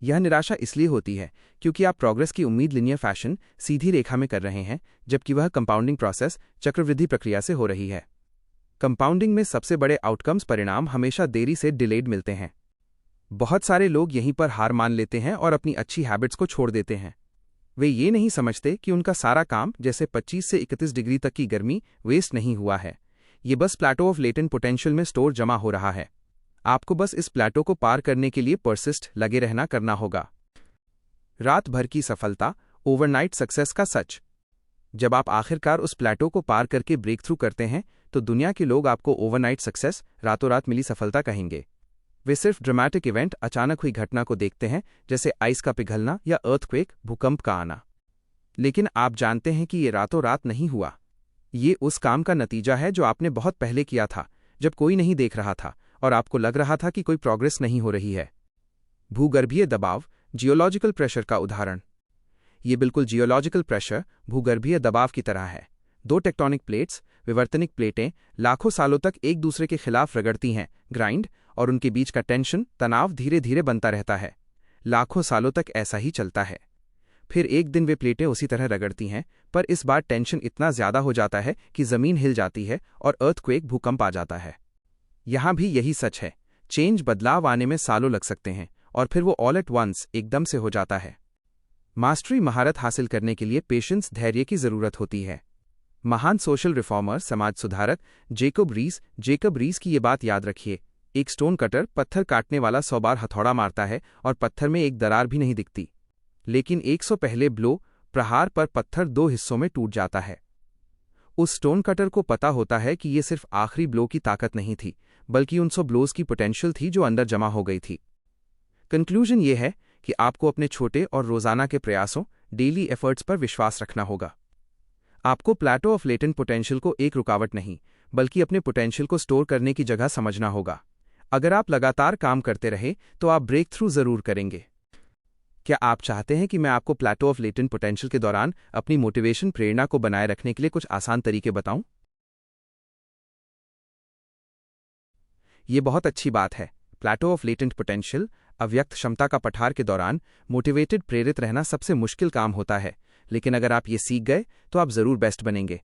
यह निराशा इसलिए होती है क्योंकि आप प्रोग्रेस की उम्मीद लिनियर फैशन, सीधी रेखा में कर रहे हैं, जबकि वह कंपाउंडिंग प्रोसेस, चक्रवृद्धि प्रक्रिया से हो रही है। कंपाउंडिंग में सबसे बड़े आउटकम्स, परिणाम हमेशा देरी से, डिलेड मिलते हैं। बहुत सारे लोग यहीं पर हार मान लेते हैं और अपनी अच्छी हैबिट्स को छोड़ देते हैं। वे ये नहीं समझते कि उनका सारा काम, जैसे 25 से 31 डिग्री तक की गर्मी, वेस्ट नहीं हुआ है। ये बस प्लेटो ऑफ लेटेंट पोटेंशियल में स्टोर जमा हो रहा है। आपको बस इस प्लेटो को पार करने के लिए परसिस्ट, लगे रहना करना होगा। रात भर की सफलता, ओवरनाइट सक्सेस का सच। जब आप आखिरकार उस प्लेटो को पार करके ब्रेक थ्रू करते हैं तो दुनिया के लोग आपको ओवरनाइट सक्सेस, रातों रात मिली सफलता कहेंगे। वे सिर्फ ड्रामेटिक इवेंट, अचानक हुई घटना को देखते हैं, जैसे आइस का पिघलना या अर्थक्वेक, भूकंप का आना। लेकिन आप जानते हैं कि ये रातों रात नहीं हुआ। ये उस काम का नतीजा है जो आपने बहुत पहले किया था, जब कोई नहीं देख रहा था और आपको लग रहा था कि कोई प्रोग्रेस नहीं हो रही है। भूगर्भीय दबाव, जियोलॉजिकल प्रेशर का उदाहरण। ये बिल्कुल जियोलॉजिकल प्रेशर, भूगर्भीय दबाव की तरह है। 2 टेक्टोनिक प्लेट्स, विवर्तनिक प्लेटें, लाखों सालों तक एक दूसरे के खिलाफ रगड़ती हैं, ग्राइंड, और उनके बीच का टेंशन, तनाव धीरे धीरे बनता रहता है। लाखों सालों तक ऐसा ही चलता है। फिर एक दिन वे प्लेटें उसी तरह रगड़ती हैं, पर इस बार टेंशन इतना ज्यादा हो जाता है कि जमीन हिल जाती है और अर्थक्वेक, भूकंप आ जाता है। यहां भी यही सच है। चेंज, बदलाव आने में सालों लग सकते हैं और फिर वो ऑल एट वंस, एकदम से हो जाता है। मास्टरी, महारत हासिल करने के लिए पेशेंस, धैर्य की जरूरत होती है। महान सोशल रिफॉर्मर, समाज सुधारक जेकब रीस की ये बात याद रखिए। एक स्टोन कटर, पत्थर काटने वाला 100 बार हथौड़ा मारता है और पत्थर में एक दरार भी नहीं दिखती, लेकिन 100 पहले ब्लो, प्रहार पर पत्थर 2 हिस्सों में टूट जाता है। उस स्टोन कटर को पता होता है कि ये सिर्फ आखिरी ब्लो की ताकत नहीं थी, बल्कि उन 100 ब्लोज की पोटेंशियल थी जो अंदर जमा हो गई थी। कंक्लूजन ये है कि आपको अपने छोटे और रोजाना के प्रयासों, डेली एफर्ट्स पर विश्वास रखना होगा। आपको प्लेटो ऑफ लेटेंट पोटेंशियल को एक रुकावट नहीं, बल्कि अपने पोटेंशियल को स्टोर करने की जगह समझना होगा। अगर आप लगातार काम करते रहे तो आप ब्रेक थ्रू जरूर करेंगे। क्या आप चाहते हैं कि मैं आपको प्लेटो ऑफ लेटेंट पोटेंशियल के दौरान अपनी मोटिवेशन, प्रेरणा को बनाए रखने के लिए कुछ आसान तरीके बताऊं? ये बहुत अच्छी बात है। प्लेटो ऑफ लेटेंट पोटेंशियल, अव्यक्त क्षमता का पठार के दौरान मोटिवेटेड, प्रेरित रहना सबसे मुश्किल काम होता है, लेकिन अगर आप ये सीख गए तो आप जरूर बेस्ट बनेंगे।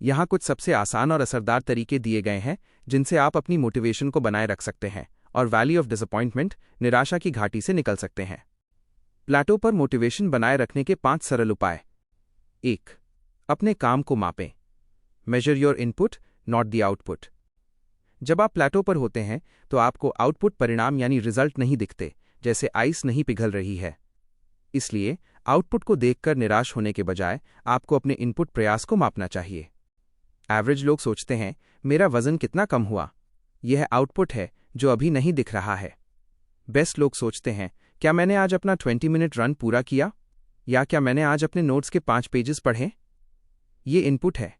यहाँ कुछ सबसे आसान और असरदार तरीके दिए गए हैं जिनसे आप अपनी मोटिवेशन को बनाए रख सकते हैं और वैली ऑफ डिसअपॉइंटमेंट, निराशा की घाटी से निकल सकते हैं। प्लेटो पर मोटिवेशन बनाए रखने के 5 सरल उपाय। 1. अपने काम को मापें। Major your input, not the output. जब आप प्लेटो पर होते हैं तो आपको आउटपुट, परिणाम यानी रिजल्ट नहीं दिखते, जैसे आइस नहीं पिघल रही है। इसलिए आउटपुट को देखकर निराश होने के बजाय आपको अपने इनपुट, प्रयास को मापना चाहिए। एवरेज लोग सोचते हैं, मेरा वजन कितना कम हुआ, यह आउटपुट है जो अभी नहीं दिख रहा है। बेस्ट लोग सोचते हैं, क्या मैंने आज अपना 20 मिनट रन पूरा किया, या क्या मैंने आज अपने नोट्स के 5 पेजेस पढ़े। ये इनपुट है।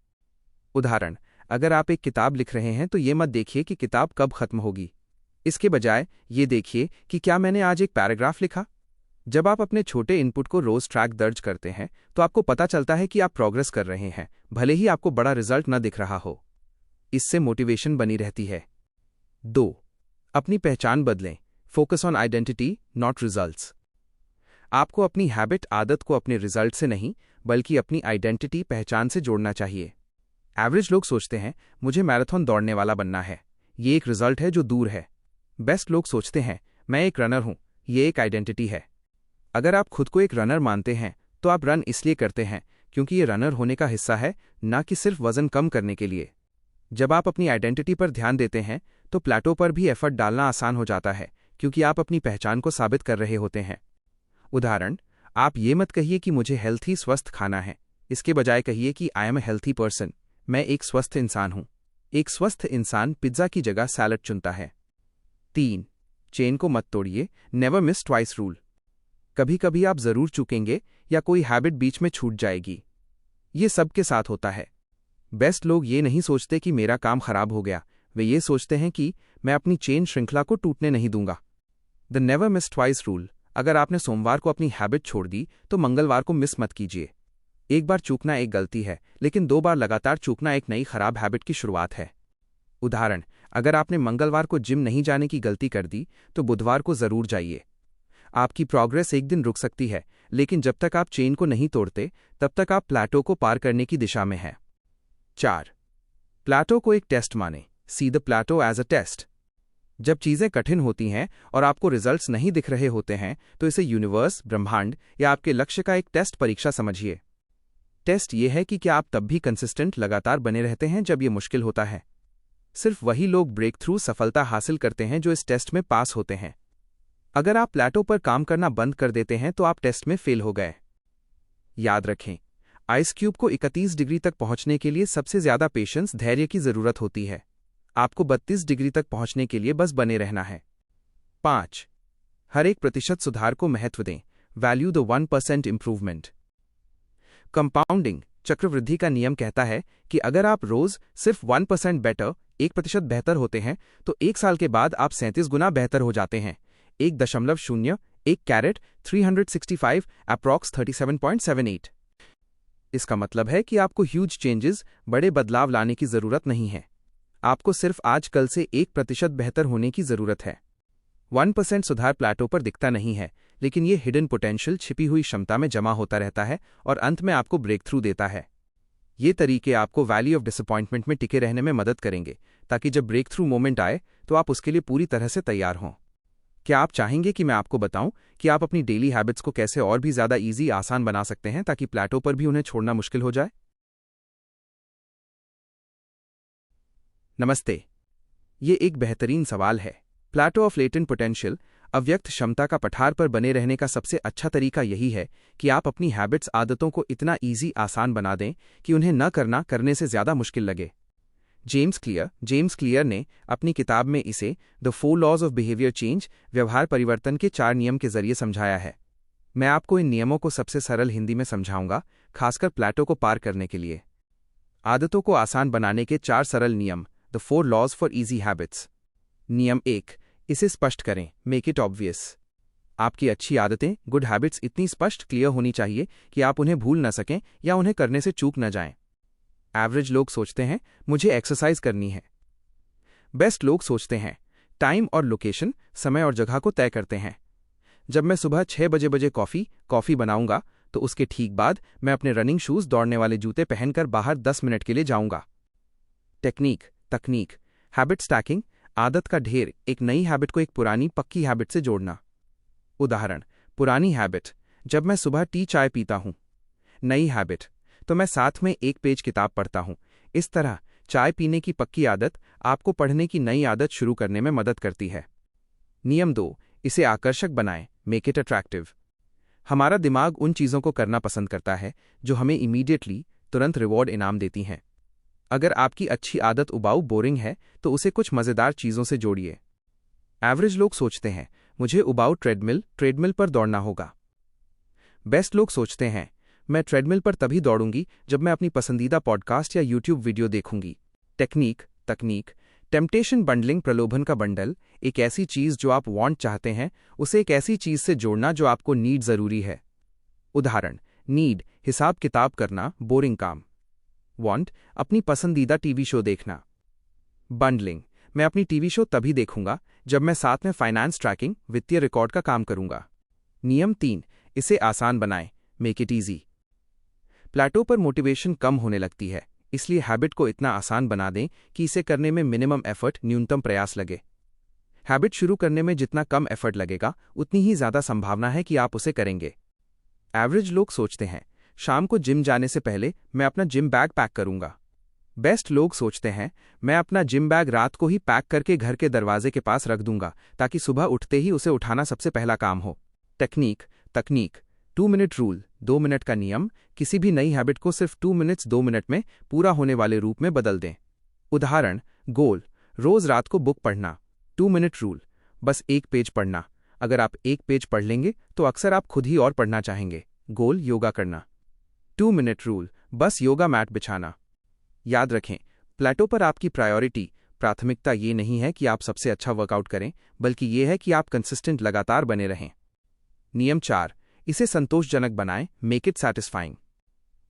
उदाहरण, अगर आप एक किताब लिख रहे हैं तो ये मत देखिए कि किताब कब खत्म होगी। इसके बजाय ये देखिए कि क्या मैंने आज एक पैराग्राफ लिखा। जब आप अपने छोटे इनपुट को रोज ट्रैक दर्ज करते हैं तो आपको पता चलता है कि आप प्रोग्रेस कर रहे हैं, भले ही आपको बड़ा रिजल्ट न दिख रहा हो। इससे मोटिवेशन बनी रहती है। 2. अपनी पहचान बदलें। Focus on identity, not results. आपको अपनी हैबिट आदत को अपने रिजल्ट से नहीं बल्कि अपनी आइडेंटिटी पहचान से जोड़ना चाहिए। एवरेज लोग सोचते हैं मुझे मैराथन दौड़ने वाला बनना है, ये एक रिजल्ट है जो दूर है। बेस्ट लोग सोचते हैं मैं एक रनर हूं, ये एक आइडेंटिटी है। अगर आप खुद को एक रनर मानते हैं तो आप रन इसलिए करते हैं क्योंकि ये रनर होने का हिस्सा है, ना कि सिर्फ वजन कम करने के लिए। जब आप अपनी आइडेंटिटी पर ध्यान देते हैं तो प्लेटो पर भी एफर्ट डालना आसान हो जाता है क्योंकि आप अपनी पहचान को साबित कर रहे होते हैं। उदाहरण, आप ये मत कहिए कि मुझे हेल्थी स्वस्थ खाना है, इसके बजाय कहिए कि I am a healthy person, मैं एक स्वस्थ इंसान हूं। एक स्वस्थ इंसान पिज्जा की जगह सैलड चुनता है। 3. चेन को मत तोड़िए, नेवर मिस ट्वाइस रूल। कभी कभी आप जरूर चूकेंगे या कोई हैबिट बीच में छूट जाएगी। ये सबके साथ होता है। बेस्ट लोग ये नहीं सोचते कि मेरा काम खराब हो गया, वे ये सोचते हैं कि मैं अपनी चेन श्रृंखला को टूटने नहीं दूंगा। The never miss twice rule. अगर आपने सोमवार को अपनी हैबिट छोड़ दी तो मंगलवार को मिस मत कीजिए। एक बार चूकना एक गलती है, लेकिन 2 बार लगातार चूकना एक नई खराब हैबिट की शुरुआत है। उदाहरण, अगर आपने मंगलवार को जिम नहीं जाने की गलती कर दी तो बुधवार को जरूर जाइए। आपकी प्रोग्रेस एक दिन रुक सकती है, लेकिन जब तक आप चेन को नहीं तोड़ते तब तक आप प्लेटो को पार करने की दिशा में हैं। 4. प्लेटो को एक टेस्ट माने, see the Plato as a test. जब चीजें कठिन होती हैं और आपको रिजल्ट्स नहीं दिख रहे होते हैं तो इसे यूनिवर्स, ब्रह्मांड या आपके लक्ष्य का एक टेस्ट परीक्षा समझिए। टेस्ट ये है कि क्या आप तब भी कंसिस्टेंट लगातार बने रहते हैं जब ये मुश्किल होता है। सिर्फ वही लोग ब्रेक थ्रू सफलता हासिल करते हैं जो इस टेस्ट में पास होते हैं। अगर आप प्लेटो पर काम करना बंद कर देते हैं तो आप टेस्ट में फेल हो गए। याद रखें, आइस क्यूब को 31 डिग्री तक पहुंचने के लिए सबसे ज्यादा पेशेंस, धैर्य की जरूरत होती है। आपको 32 डिग्री तक पहुंचने के लिए बस बने रहना है। 5. हर 1% सुधार को महत्व दें, वैल्यू द 1% इंप्रूवमेंट। कंपाउंडिंग चक्रवृद्धि का नियम कहता है कि अगर आप रोज सिर्फ 1% बेटर, 1% बेहतर होते हैं तो 1 साल के बाद आप 37 गुना बेहतर हो जाते हैं। 1.01 कैरेट 365 अप्रॉक्स 37.78। इसका मतलब है कि आपको ह्यूज चेंजेस, बड़े बदलाव लाने की जरूरत नहीं है। आपको सिर्फ आज कल से 1% बेहतर होने की जरूरत है। 1% सुधार प्लेटो पर दिखता नहीं है, लेकिन ये हिडन पोटेंशियल छिपी हुई क्षमता में जमा होता रहता है और अंत में आपको ब्रेक थ्रू देता है। ये तरीके आपको वैली ऑफ डिसअपॉइंटमेंट में टिके रहने में मदद करेंगे, ताकि जब ब्रेक थ्रू मोमेंट आए तो आप उसके लिए पूरी तरह से तैयार हों। क्या आप चाहेंगे कि मैं आपको बताऊं कि आप अपनी डेली हैबिट्स को कैसे और भी ज्यादा ईजी, आसान बना सकते हैं ताकि प्लेटो पर भी उन्हें छोड़ना मुश्किल हो जाए? नमस्ते। ये एक बेहतरीन सवाल है। प्लेटो ऑफ लेटेंट पोटेंशियल, अव्यक्त क्षमता का पठार पर बने रहने का सबसे अच्छा तरीका यही है कि आप अपनी हैबिट्स, आदतों को इतना ईजी, आसान बना दें कि उन्हें न करना करने से ज्यादा मुश्किल लगे। जेम्स क्लियर ने अपनी किताब में इसे the 4 laws of behaviour change, व्यवहार परिवर्तन के 4 नियम के जरिए समझाया है। मैं आपको इन नियमों को सबसे सरल हिंदी में समझाऊंगा, खासकर प्लेटो को पार करने के लिए। आदतों को आसान बनाने के 4 सरल नियम, the 4 laws for easy habits. नियम 1, इसे स्पष्ट करें, मेक इट ऑब्वियस। आपकी अच्छी आदतें, गुड हैबिट्स इतनी स्पष्ट, क्लियर होनी चाहिए कि आप उन्हें भूल न सकें या उन्हें करने से चूक न जाएं। एवरेज लोग सोचते हैं मुझे एक्सरसाइज करनी है। बेस्ट लोग सोचते हैं टाइम और लोकेशन, समय और जगह को तय करते हैं। जब मैं सुबह 6 बजे कॉफी बनाऊंगा तो उसके ठीक बाद मैं अपने रनिंग शूज, दौड़ने वाले जूते पहनकर बाहर 10 मिनट के लिए जाऊंगा। तकनीक, हैबिट स्टैकिंग, आदत का ढेर, एक नई हैबिट को एक पुरानी पक्की हैबिट से जोड़ना। उदाहरण, पुरानी हैबिट, जब मैं सुबह टी चाय पीता हूं। नई हैबिट, तो मैं साथ में 1 पेज किताब पढ़ता हूं। इस तरह चाय पीने की पक्की आदत आपको पढ़ने की नई आदत शुरू करने में मदद करती है। नियम 2, इसे आकर्षक बनाएं, मेक इट अट्रैक्टिव। हमारा दिमाग उन चीजों को करना पसंद करता है जो हमें इमीडिएटली, तुरंत रिवॉर्ड, इनाम देती हैं। अगर आपकी अच्छी आदत उबाऊ, बोरिंग है तो उसे कुछ मजेदार चीजों से जोड़िए। एवरेज लोग सोचते हैं मुझे उबाऊ ट्रेडमिल पर दौड़ना होगा। बेस्ट लोग सोचते हैं मैं ट्रेडमिल पर तभी दौड़ूंगी जब मैं अपनी पसंदीदा पॉडकास्ट या यूट्यूब वीडियो देखूंगी। तकनीक, टेम्पटेशन बंडलिंग, प्रलोभन का बंडल, एक ऐसी चीज जो आप वांट चाहते हैं उसे एक ऐसी चीज से जोड़ना जो आपको नीड जरूरी है। उदाहरण, नीड, हिसाब किताब करना, बोरिंग काम। वांट, अपनी पसंदीदा टीवी शो देखना। बंडलिंग, मैं अपनी टीवी शो तभी देखूंगा जब मैं साथ में फाइनेंस ट्रैकिंग, वित्तीय रिकॉर्ड का काम करूंगा। नियम 3, इसे आसान बनाएं, मेक इट ईजी। प्लेटो पर मोटिवेशन कम होने लगती है, इसलिए हैबिट को इतना आसान बना दें कि इसे करने में मिनिमम एफर्ट, न्यूनतम प्रयास लगे। हैबिट शुरू करने में जितना कम एफर्ट लगेगा, उतनी ही ज़्यादा संभावना है कि आप उसे करेंगे। एवरेज लोग सोचते हैं, शाम को जिम जाने से पहले मैं अपना जिम बैग पैक करूंगा। बेस्ट लोग सोचते हैं, मैं अपना जिम बैग रात को ही पैक करके घर के दरवाजे के पास रख दूंगा ताकि सुबह उठते ही उसे उठाना सबसे पहला काम हो। तकनीक 2 मिनट रूल, 2 मिनट का नियम। किसी भी नई हैबिट को सिर्फ 2 मिनट्स 2 मिनट में पूरा होने वाले रूप में बदल दें। उदाहरण, गोल, रोज रात को बुक पढ़ना। 2 मिनट रूल, बस 1 पेज पढ़ना। अगर आप 1 पेज पढ़ लेंगे तो अक्सर आप खुद ही और पढ़ना चाहेंगे। गोल, योगा करना। 2 मिनट रूल, बस योगा मैट बिछाना। याद रखें, प्लेटो पर आपकी प्राथमिकता ये नहीं है कि आप सबसे अच्छा वर्कआउट करें, बल्कि ये है कि आप कंसिस्टेंट लगातार बने रहें। नियम 4, इसे संतोषजनक बनाएं, मेक इट सैटिस्फाइंग।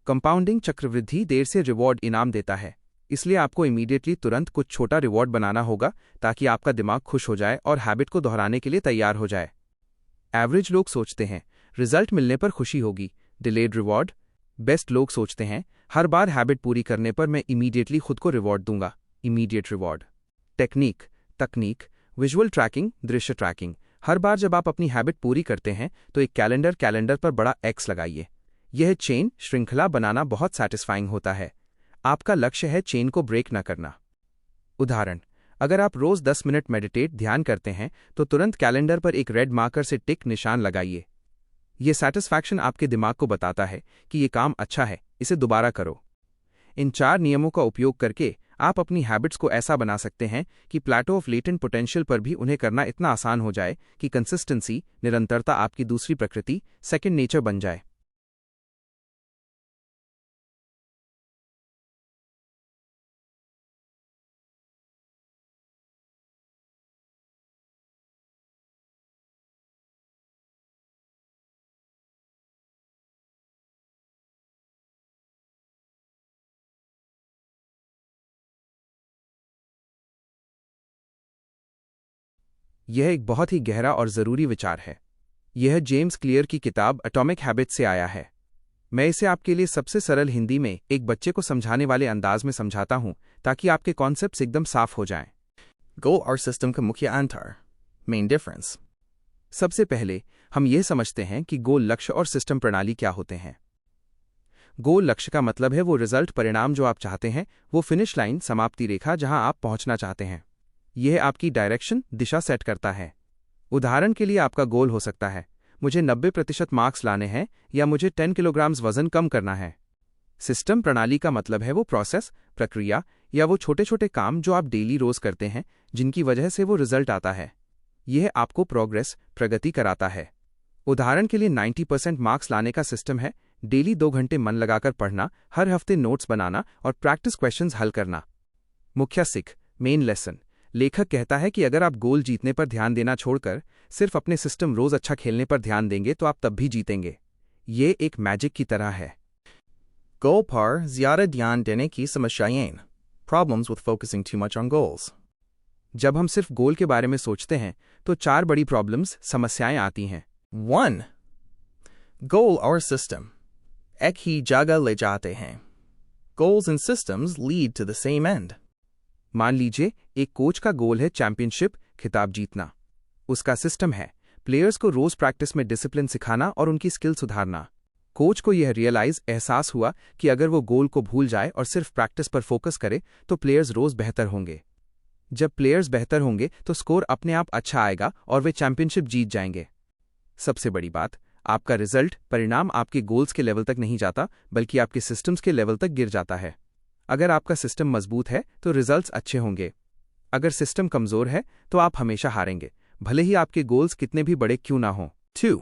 कंपाउंडिंग चक्रवृद्धि देर से रिवॉर्ड इनाम देता है, इसलिए आपको इमीडिएटली तुरंत कुछ छोटा रिवॉर्ड बनाना होगा ताकि आपका दिमाग खुश हो जाए और हैबिट को दोहराने के लिए तैयार हो जाए। एवरेज लोग सोचते हैं, रिजल्ट मिलने पर खुशी होगी, डिलेड रिवॉर्ड। बेस्ट लोग सोचते हैं, हर बार हैबिट पूरी करने पर मैं इमीडिएटली खुद को रिवॉर्ड दूंगा, इमीडिएट रिवॉर्ड। तकनीक, विजुअल ट्रैकिंग, दृश्य ट्रैकिंग। हर बार जब आप अपनी हैबिट पूरी करते हैं तो एक कैलेंडर पर बड़ा एक्स लगाइए। यह चेन, श्रृंखला बनाना बहुत सैटिस्फाइंग होता है। आपका लक्ष्य है चेन को ब्रेक न करना। उदाहरण, अगर आप रोज 10 मिनट मेडिटेट, ध्यान करते हैं तो तुरंत कैलेंडर पर एक रेड मार्कर से टिक निशान लगाइए। यह सैटिस्फैक्शन आपके दिमाग को बताता है कि यह काम अच्छा है, इसे दोबारा करो। इन 4 नियमों का उपयोग करके आप अपनी हैबिट्स को ऐसा बना सकते हैं कि प्लेटो ऑफ लेटेंट पोटेंशियल पर भी उन्हें करना इतना आसान हो जाए कि कंसिस्टेंसी, निरंतरता आपकी दूसरी प्रकृति, सेकंड नेचर बन जाए। यह एक बहुत ही गहरा और ज़रूरी विचार है। यह जेम्स क्लियर की किताब एटॉमिक हैबिट्स से आया है। मैं इसे आपके लिए सबसे सरल हिंदी में एक बच्चे को समझाने वाले अंदाज में समझाता हूं ताकि आपके कॉन्सेप्ट्स एकदम साफ हो जाएं। गोल और सिस्टम का मुख्य अंतर, मेन डिफरेंस। सबसे पहले हम यह समझते हैं कि गोल लक्ष्य और सिस्टम प्रणाली क्या होते हैं। गोल लक्ष्य का मतलब है वो रिजल्ट, परिणाम जो आप चाहते हैं, वो फिनिश लाइन, समाप्ति रेखा जहां आप पहुंचना चाहते हैं। यह आपकी डायरेक्शन, दिशा सेट करता है। उदाहरण के लिए आपका गोल हो सकता है, मुझे 90% मार्क्स लाने हैं या मुझे 10 किलोग्राम्स वजन कम करना है। सिस्टम, प्रणाली का मतलब है वो प्रोसेस, प्रक्रिया या वो छोटे छोटे काम जो आप डेली रोज करते हैं, जिनकी वजह से वो रिजल्ट आता है। यह आपको प्रोग्रेस, प्रगति कराता है। उदाहरण के लिए 90% मार्क्स लाने का सिस्टम है डेली 2 घंटे मन लगाकर पढ़ना, हर हफ्ते नोट्स बनाना और प्रैक्टिस क्वेश्चंस हल करना। मुख्य सीख, मेन लेसन। लेखक कहता है कि अगर आप गोल जीतने पर ध्यान देना छोड़कर सिर्फ अपने सिस्टम, रोज अच्छा खेलने पर ध्यान देंगे तो आप तब भी जीतेंगे। ये एक मैजिक की तरह है। गोल पर ज्यादा ध्यान देने की समस्याएं, problems with focusing too much on goals. जब हम सिर्फ गोल के बारे में सोचते हैं तो 4 बड़ी प्रॉब्लम्स, समस्याएं आती हैं। 1. गोल और सिस्टम एक ही जगह ले जाते हैं। Goals and systems lead to the same end. मान लीजिए एक कोच का गोल है चैंपियनशिप, खिताब जीतना। उसका सिस्टम है प्लेयर्स को रोज प्रैक्टिस में डिसिप्लिन सिखाना और उनकी स्किल सुधारना। कोच को यह एहसास हुआ कि अगर वो गोल को भूल जाए और सिर्फ प्रैक्टिस पर फोकस करे तो प्लेयर्स रोज बेहतर होंगे। जब प्लेयर्स बेहतर होंगे तो स्कोर अपने आप अच्छा आएगा और वे चैंपियनशिप जीत जाएंगे। सबसे बड़ी बात, आपका रिजल्ट, परिणाम आपके गोल्स के लेवल तक नहीं जाता, बल्कि आपके सिस्टम्स के लेवल तक गिर जाता है। अगर आपका सिस्टम मजबूत है तो रिजल्ट्स अच्छे होंगे। अगर सिस्टम कमजोर है तो आप हमेशा हारेंगे, भले ही आपके गोल्स कितने भी बड़े क्यों ना हों। 2.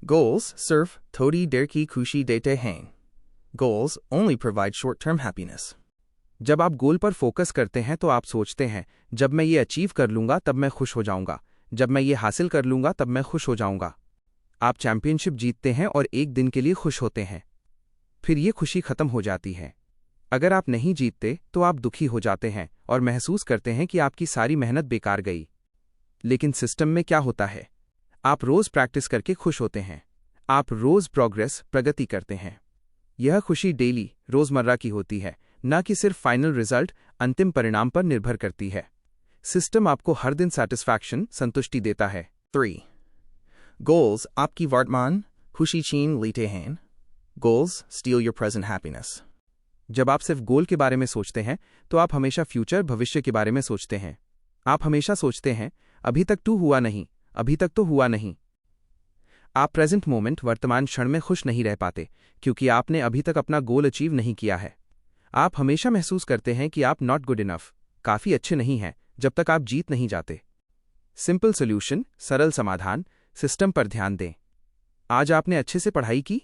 Goals सिर्फ थोड़ी देर की खुशी देते हैं। Goals only provide short-term happiness. जब आप गोल पर फोकस करते हैं तो आप सोचते हैं, जब मैं ये अचीव कर लूंगा तब मैं खुश हो जाऊंगा, जब मैं ये हासिल कर लूंगा तब मैं खुश हो जाऊंगा। आप चैंपियनशिप जीतते हैं और एक दिन के लिए खुश होते हैं, फिर ये खुशी खत्म हो जाती है। अगर आप नहीं जीतते तो आप दुखी हो जाते हैं और महसूस करते हैं कि आपकी सारी मेहनत बेकार गई। लेकिन सिस्टम में क्या होता है? आप रोज प्रैक्टिस करके खुश होते हैं। आप रोज प्रगति करते हैं। यह खुशी डेली रोजमर्रा की होती है, न कि सिर्फ फाइनल रिजल्ट अंतिम परिणाम पर निर्भर करती है। सिस्टम आपको हर दिन संतुष्टि देता है। 3. Goals आपकी वर्तमान खुशी छीन लेते हैं। Goals steal your present happiness. जब आप सिर्फ गोल के बारे में सोचते हैं तो आप हमेशा भविष्य के बारे में सोचते हैं। आप हमेशा सोचते हैं, अभी तक तो हुआ नहीं। आप प्रेजेंट मोमेंट वर्तमान क्षण में खुश नहीं रह पाते, क्योंकि आपने अभी तक अपना गोल अचीव नहीं किया है। आप हमेशा महसूस करते हैं कि आप नॉट गुड इनफ, काफी अच्छे नहीं हैं, जब तक आप जीत नहीं जाते। सिंपल सोल्यूशन, सरल समाधान, सिस्टम पर ध्यान दें। आज आपने अच्छे से पढ़ाई की?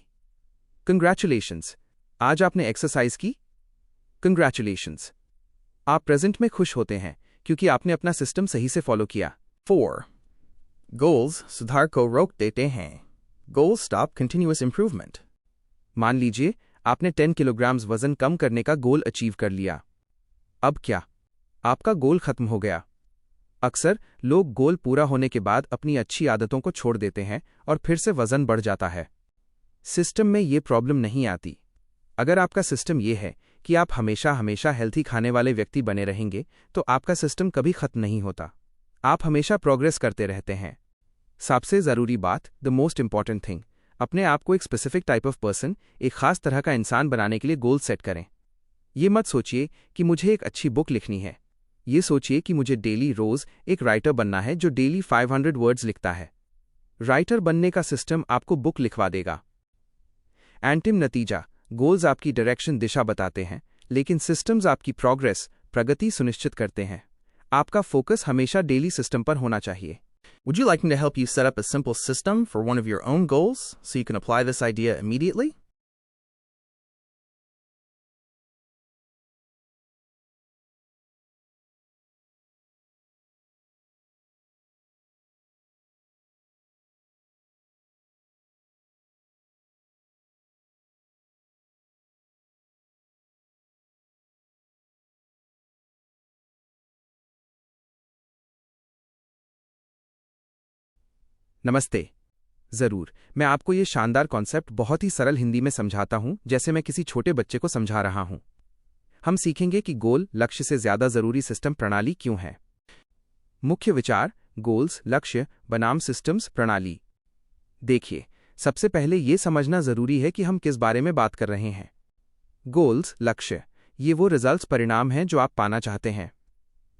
कंग्रेचुलेशंस। आज आपने एक्सरसाइज की? कंग्रेचुलेशंस। आप प्रेजेंट में खुश होते हैं क्योंकि आपने अपना सिस्टम सही से फॉलो किया। 4. Goals सुधार को रोक देते हैं। Goals stop continuous improvement. मान लीजिए आपने 10 किलोग्राम्स वजन कम करने का गोल अचीव कर लिया। अब क्या? आपका गोल खत्म हो गया। अक्सर लोग गोल पूरा होने के बाद अपनी अच्छी आदतों को छोड़ देते हैं और फिर से वजन बढ़ जाता है। सिस्टम में ये प्रॉब्लम नहीं आती। अगर आपका सिस्टम ये है कि आप हमेशा हेल्थी खाने वाले व्यक्ति बने रहेंगे, तो आपका सिस्टम कभी खत्म नहीं होता। आप हमेशा प्रोग्रेस करते रहते हैं। सबसे ज़रूरी बात, द मोस्ट इंपॉर्टेंट थिंग, अपने आप को एक स्पेसिफिक टाइप ऑफ पर्सन, एक खास तरह का इंसान बनाने के लिए गोल सेट करें। ये मत सोचिए कि मुझे एक अच्छी बुक लिखनी है। ये सोचिए कि मुझे डेली रोज एक राइटर बनना है जो डेली 500 वर्ड्स लिखता है। राइटर बनने का सिस्टम आपको बुक लिखवा देगा। अंतिम नतीजा, गोल्स आपकी डायरेक्शन दिशा बताते हैं, लेकिन सिस्टम्स आपकी प्रगति सुनिश्चित करते हैं। आपका फोकस हमेशा डेली सिस्टम पर होना चाहिए। Would you like me to help you set up a simple system for one of your own goals so you can apply this idea immediately? नमस्ते। जरूर, मैं आपको ये शानदार कॉन्सेप्ट बहुत ही सरल हिंदी में समझाता हूं, जैसे मैं किसी छोटे बच्चे को समझा रहा हूं। हम सीखेंगे कि गोल लक्ष्य से ज्यादा जरूरी सिस्टम प्रणाली क्यों है। मुख्य विचार, गोल्स लक्ष्य बनाम सिस्टम्स प्रणाली। देखिए, सबसे पहले ये समझना जरूरी है कि हम किस बारे में बात कर रहे हैं। गोल्स लक्ष्य, ये वो रिजल्ट्स परिणाम हैं जो आप पाना चाहते हैं,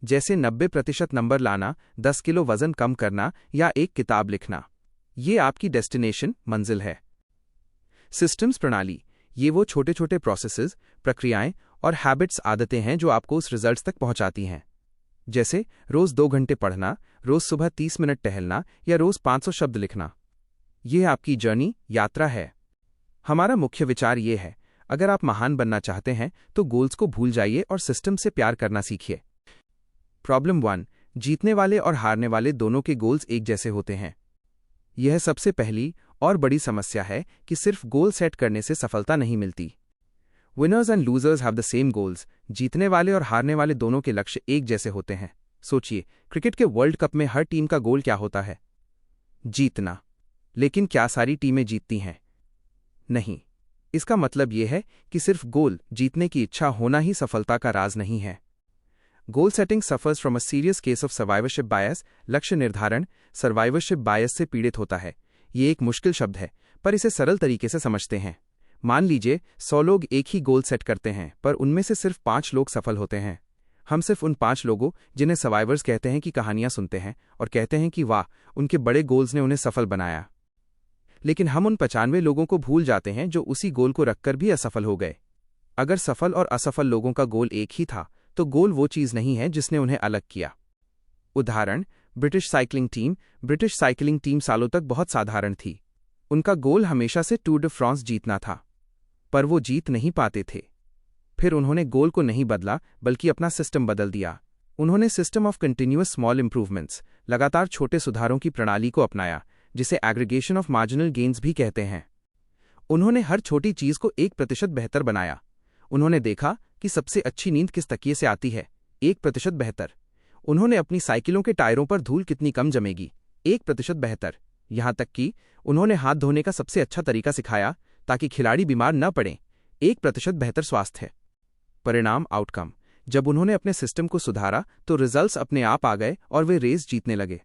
जैसे 90% नंबर लाना, 10 किलो वजन कम करना या एक किताब लिखना। ये आपकी डेस्टिनेशन मंजिल है। सिस्टम्स प्रणाली, ये वो छोटे छोटे प्रोसेसेस, प्रक्रियाएं और हैबिट्स आदतें हैं जो आपको उस रिजल्ट्स तक पहुंचाती हैं। जैसे रोज 2 घंटे पढ़ना, रोज सुबह 30 मिनट टहलना या रोज 500 शब्द लिखना। ये आपकी जर्नी यात्रा है। हमारा मुख्य विचार ये है, अगर आप महान बनना चाहते हैं तो गोल्स को भूल जाइए और सिस्टम से प्यार करना सीखिए। प्रॉब्लम 1, जीतने वाले और हारने वाले दोनों के गोल्स एक जैसे होते हैं। यह सबसे पहली और बड़ी समस्या है कि सिर्फ गोल सेट करने से सफलता नहीं मिलती। Winners and losers have the same goals. जीतने वाले और हारने वाले दोनों के लक्ष्य एक जैसे होते हैं। सोचिए, क्रिकेट के वर्ल्ड कप में हर टीम का गोल क्या होता है? जीतना। लेकिन क्या सारी टीमें जीतती हैं? नहीं। इसका मतलब यह है कि सिर्फ गोल जीतने की इच्छा होना ही सफलता का राज नहीं है। Goal setting suffers from a serious case of survivorship bias. लक्ष्य निर्धारण सर्वाइवरशिप बायस से पीड़ित होता है। ये एक मुश्किल शब्द है, पर इसे सरल तरीके से समझते हैं। मान लीजिए 100 लोग एक ही गोल सेट करते हैं, पर उनमें से सिर्फ 5 लोग सफल होते हैं। हम सिर्फ उन 5 लोगों, जिन्हें सर्वाइवर्स कहते हैं, की कहानियां सुनते हैं और कहते हैं कि वाह, उनके बड़े गोल्स ने उन्हें सफल बनाया। लेकिन हम उन 95 लोगों को भूल जाते हैं जो उसी गोल को रखकर भी असफल हो गए। अगर सफल और असफल लोगों का गोल एक ही था, तो गोल वो चीज नहीं है जिसने उन्हें अलग किया। उदाहरण, British cycling team. British cycling team सालों तक बहुत साधारण थी। उनका गोल हमेशा से टूर डे फ्रांस जीतना था, पर वो जीत नहीं पाते थे। फिर उन्होंने गोल को नहीं बदला, बल्कि अपना सिस्टम बदल दिया। उन्होंने system of continuous small improvements, लगातार छोटे सुधारों की प्रणाली को अपनाया, जिसे एग्रीगेशन ऑफ मार्जिनल गेन्स भी कहते हैं। उन्होंने हर छोटी चीज को 1% बेहतर बनाया। उन्होंने देखा कि सबसे अच्छी नींद किस तकिए से आती है, 1% बेहतर। उन्होंने अपनी साइकिलों के टायरों पर धूल कितनी कम जमेगी, 1% बेहतर। यहाँ तक कि उन्होंने हाथ धोने का सबसे अच्छा तरीका सिखाया ताकि खिलाड़ी बीमार न पड़ें। 1% बेहतर स्वास्थ्य। परिणाम आउटकम। जब उन्होंने अपने सिस्टम को सुधारा तो रिजल्ट्स अपने आप आ गए और वे रेस जीतने लगे।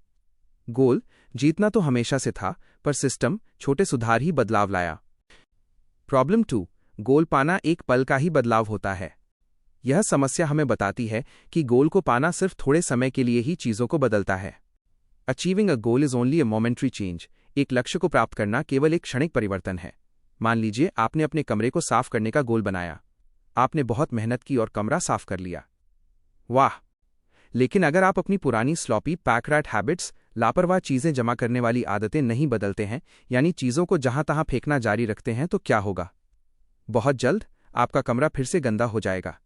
गोल जीतना तो हमेशा से था, पर सिस्टम छोटे सुधार ही बदलाव लाया। प्रॉब्लम 2। गोल पाना एक पल का ही बदलाव होता है। यह समस्या हमें बताती है कि गोल को पाना सिर्फ थोड़े समय के लिए ही चीजों को बदलता है। Achieving a goal is only a momentary change. एक लक्ष्य को प्राप्त करना केवल एक क्षणिक परिवर्तन है। मान लीजिए आपने अपने कमरे को साफ करने का गोल बनाया। आपने बहुत मेहनत की और कमरा साफ कर लिया। वाह! लेकिन अगर आप अपनी पुरानी स्लॉपी पैकरैट हैबिट्स, लापरवाह चीजें जमा करने वाली आदतें नहीं बदलते हैं, यानी चीजों को जहां तहां फेंकना जारी रखते हैं, तो क्या होगा? बहुत जल्द आपका कमरा फिर से गंदा हो जाएगा।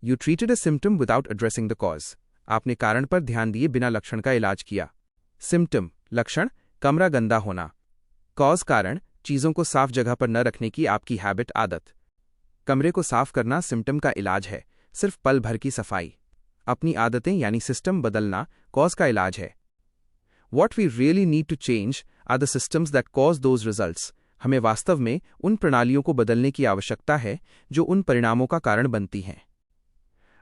You treated a symptom without addressing the cause. आपने कारण पर ध्यान दिए बिना लक्षण का इलाज किया। सिम्टम लक्षण, कमरा गंदा होना। कॉज कारण, चीजों को साफ जगह पर न रखने की आपकी हैबिट आदत। कमरे को साफ करना सिम्टम का इलाज है, सिर्फ पल भर की सफाई। अपनी आदतें यानी सिस्टम बदलना कॉज का इलाज है। What we really need to change are the systems that cause those results. हमें वास्तव में उन प्रणालियों को बदलने की आवश्यकता है जो उन परिणामों का कारण बनती हैं।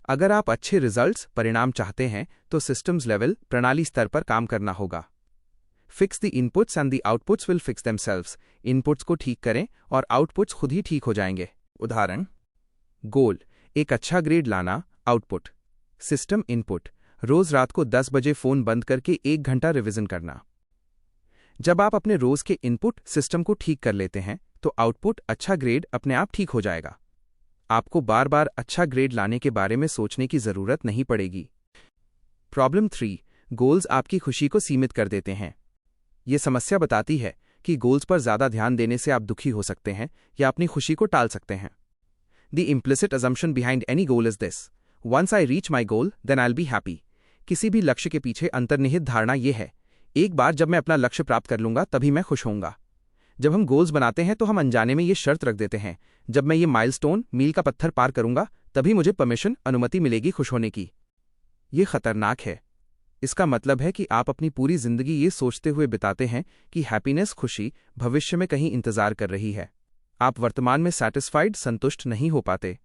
अगर आप अच्छे रिजल्ट्स परिणाम चाहते हैं तो सिस्टम्स लेवल प्रणाली स्तर पर काम करना होगा। Fix the inputs and the outputs will fix themselves. Inputs को ठीक करें और आउटपुट्स खुद ही ठीक हो जाएंगे। उदाहरण: गोल एक अच्छा ग्रेड लाना, आउटपुट। सिस्टम इनपुट रोज रात को 10 बजे फोन बंद करके 1 घंटा रिवीजन करना। जब आप अपने रोज के इनपुट सिस्टम को ठीक कर लेते हैं तो आउटपुट अच्छा ग्रेड अपने आप ठीक हो जाएगा। आपको बार बार अच्छा ग्रेड लाने के बारे में सोचने की जरूरत नहीं पड़ेगी। प्रॉब्लम 3। गोल्स आपकी खुशी को सीमित कर देते हैं। ये समस्या बताती है कि गोल्स पर ज्यादा ध्यान देने से आप दुखी हो सकते हैं या अपनी खुशी को टाल सकते हैं। The implicit assumption behind any goal is this: once I reach my goal then I will be happy. किसी भी लक्ष्य के पीछे अंतर्निहित धारणा यह है, एक बार जब मैं अपना लक्ष्य प्राप्त कर लूंगा तभी मैं खुश होऊंगा। जब हम गोल्स बनाते हैं तो हम अनजाने में ये शर्त रख देते हैं, जब मैं ये माइलस्टोन मील का पत्थर पार करूंगा तभी मुझे परमिशन अनुमति मिलेगी खुश होने की। ये खतरनाक है। इसका मतलब है कि आप अपनी पूरी जिंदगी ये सोचते हुए बिताते हैं कि हैप्पीनेस खुशी भविष्य में कहीं इंतजार कर रही है। आप वर्तमान में सैटिस्फाइड संतुष्ट नहीं हो पाते।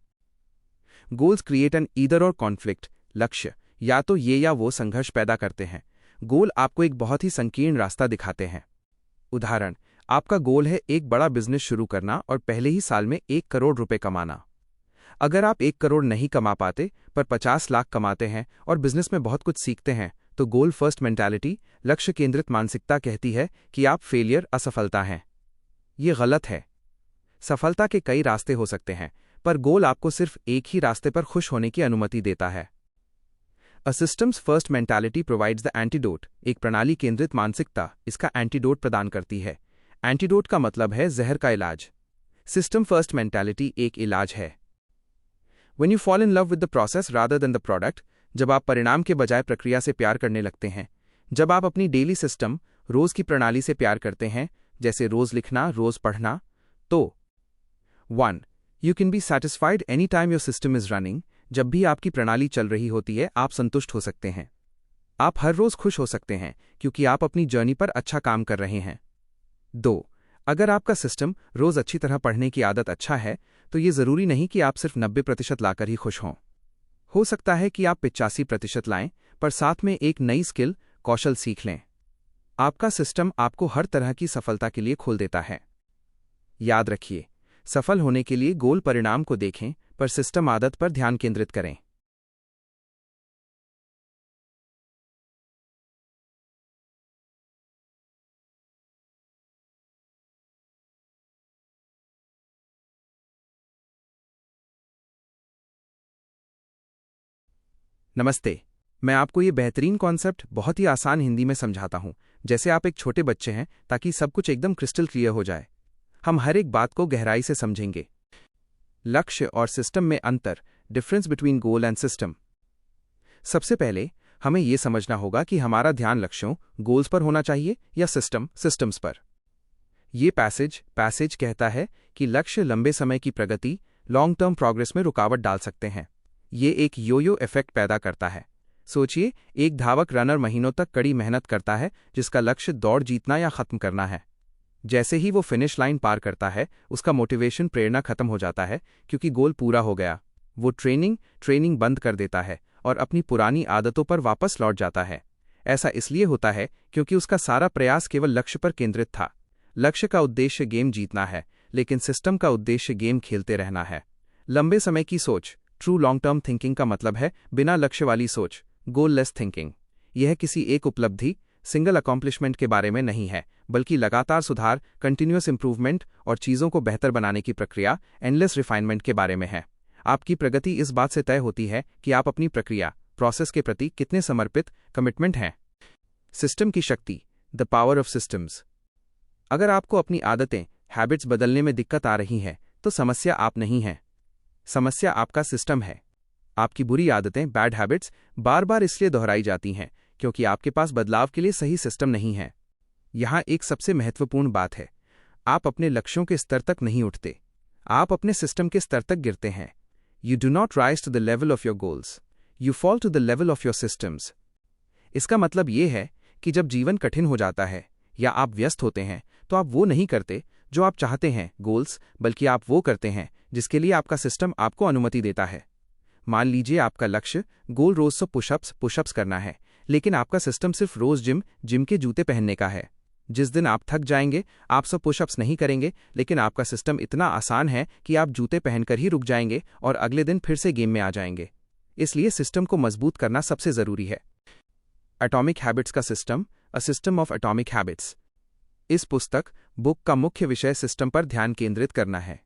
गोल्स क्रिएट एन ईदर और कॉन्फ्लिक्ट। लक्ष्य या तो ये या वो संघर्ष पैदा करते हैं। गोल आपको एक बहुत ही संकीर्ण रास्ता दिखाते हैं। उदाहरण: आपका गोल है एक बड़ा बिजनेस शुरू करना और पहले ही साल में 1 करोड़ रुपए कमाना। अगर आप 1 करोड़ नहीं कमा पाते पर 50 लाख कमाते हैं और बिजनेस में बहुत कुछ सीखते हैं तो गोल फर्स्ट मेंटालिटी, लक्ष्य केंद्रित मानसिकता कहती है कि आप फेलियर, असफलता हैं। ये गलत है। सफलता के कई रास्ते हो सकते हैं, पर गोल आपको सिर्फ एक ही रास्ते पर खुश होने की अनुमति देता है। A systems first mentality provides the antidote. एक प्रणाली केंद्रित मानसिकता इसका एंटीडोट प्रदान करती है। एंटीडोट का मतलब है जहर का इलाज। सिस्टम फर्स्ट मेंटालिटी एक इलाज है। When you fall in love with the process rather than the product, जब आप परिणाम के बजाय प्रक्रिया से प्यार करने लगते हैं, जब आप अपनी डेली सिस्टम रोज की प्रणाली से प्यार करते हैं, जैसे रोज लिखना, रोज पढ़ना, तो 1. You can be satisfied any time your system is running. जब भी आपकी प्रणाली चल रही होती है आप संतुष्ट हो सकते हैं। आप हर रोज खुश हो सकते हैं क्योंकि आप अपनी जर्नी पर अच्छा काम कर रहे हैं। 2. अगर आपका सिस्टम रोज अच्छी तरह पढ़ने की आदत अच्छा है तो ये जरूरी नहीं कि आप सिर्फ 90% लाकर ही खुश हों। हो सकता है कि आप 85% लाएं, पर साथ में एक नई स्किल, कौशल सीख लें। आपका सिस्टम आपको हर तरह की सफलता के लिए खोल देता है। याद रखिए, सफल होने के लिए गोल परिणाम को देखें, पर सिस्टम आदत पर ध्यान केंद्रित करें। नमस्ते। मैं आपको ये बेहतरीन कॉन्सेप्ट बहुत ही आसान हिंदी में समझाता हूँ, जैसे आप एक छोटे बच्चे हैं, ताकि सब कुछ एकदम क्रिस्टल क्लियर हो जाए। हम हर एक बात को गहराई से समझेंगे। लक्ष्य और सिस्टम में अंतर, difference between goal and system. सबसे पहले हमें यह समझना होगा कि हमारा ध्यान लक्ष्यों, गोल्स पर होना चाहिए या सिस्टम्स पर। ये पैसेज कहता है कि लक्ष्य लंबे समय की प्रगति, लॉन्ग टर्म प्रोग्रेस में रुकावट डाल सकते हैं। ये एक योयो इफेक्ट पैदा करता है। सोचिए, एक धावक रनर महीनों तक कड़ी मेहनत करता है जिसका लक्ष्य दौड़ जीतना या खत्म करना है। जैसे ही वो फिनिश लाइन पार करता है, उसका मोटिवेशन प्रेरणा खत्म हो जाता है क्योंकि गोल पूरा हो गया। वो ट्रेनिंग बंद कर देता है और अपनी पुरानी आदतों पर वापस लौट जाता है। ऐसा इसलिए होता है क्योंकि उसका सारा प्रयास केवल लक्ष्य पर केंद्रित था। लक्ष्य का उद्देश्य गेम जीतना है, लेकिन सिस्टम का उद्देश्य गेम खेलते रहना है। लंबे समय की सोच, ट्रू लॉन्ग टर्म थिंकिंग का मतलब है बिना लक्ष्य वाली सोच, गोल-लेस थिंकिंग। यह किसी एक उपलब्धि, सिंगल अकॉम्प्लिशमेंट के बारे में नहीं है, बल्कि लगातार सुधार, कंटिन्यूअस इंप्रूवमेंट और चीज़ों को बेहतर बनाने की प्रक्रिया, एंडलेस रिफाइनमेंट के बारे में है। आपकी प्रगति इस बात से तय होती है कि आप अपनी प्रक्रिया, प्रोसेस के प्रति कितने समर्पित, कमिटमेंट हैं। सिस्टम की शक्ति, द पावर ऑफ सिस्टम्स। अगर आपको अपनी आदतें, हैबिट्स बदलने में दिक्कत आ रही है, तो समस्या आप नहीं हैं। समस्या आपका सिस्टम है। आपकी बुरी आदतें, बैड हैबिट्स, बार बार इसलिए दोहराई जाती हैं क्योंकि आपके पास बदलाव के लिए सही सिस्टम नहीं है। यहाँ एक सबसे महत्वपूर्ण बात है, आप अपने लक्ष्यों के स्तर तक नहीं उठते, आप अपने सिस्टम के स्तर तक गिरते हैं। You do not rise to the level of your goals, you fall to the level of your systems. इसका मतलब ये है कि जब जीवन कठिन हो जाता है या आप व्यस्त होते हैं, तो आप वो नहीं करते जो आप चाहते हैं, गोल्स, बल्कि आप वो करते हैं जिसके लिए आपका सिस्टम आपको अनुमति देता है। मान लीजिए आपका लक्ष्य, गोल रोज 100 पुशअप्स करना है, लेकिन आपका सिस्टम सिर्फ रोज जिम के जूते पहनने का है। जिस दिन आप थक जाएंगे, आप 100 पुशअप्स नहीं करेंगे, लेकिन आपका सिस्टम इतना आसान है कि आप जूते पहनकर ही रुक जाएंगे और अगले दिन फिर से गेम में आ जाएंगे। इसलिए सिस्टम को मजबूत करना सबसे जरूरी है। एटॉमिक हैबिट्स का system, a system of atomic habits. इस बुक का मुख्य विषय सिस्टम पर ध्यान केंद्रित करना है।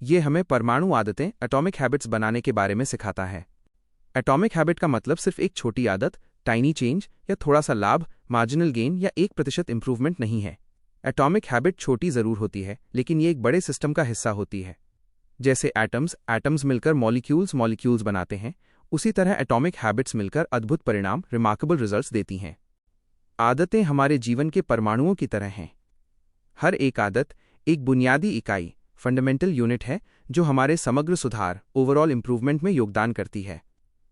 ये हमें परमाणु आदतें, एटॉमिक हैबिट्स बनाने के बारे में सिखाता है। एटॉमिक हैबिट का मतलब सिर्फ एक छोटी आदत, टाइनी चेंज या थोड़ा सा लाभ, मार्जिनल गेन या 1% इंप्रूवमेंट नहीं है। एटॉमिक हैबिट छोटी जरूर होती है, लेकिन ये एक बड़े सिस्टम का हिस्सा होती है। जैसे एटम्स मिलकर मॉलिक्यूल्स बनाते हैं, उसी तरह एटॉमिक हैबिट्स मिलकर अद्भुत परिणाम, रिमार्केबल रिजल्ट्स देती हैं। आदतें हमारे जीवन के परमाणुओं की तरह हैं। हर एक आदत एक बुनियादी इकाई, फंडामेंटल यूनिट है जो हमारे समग्र सुधार, ओवरऑल इंप्रूवमेंट में योगदान करती है।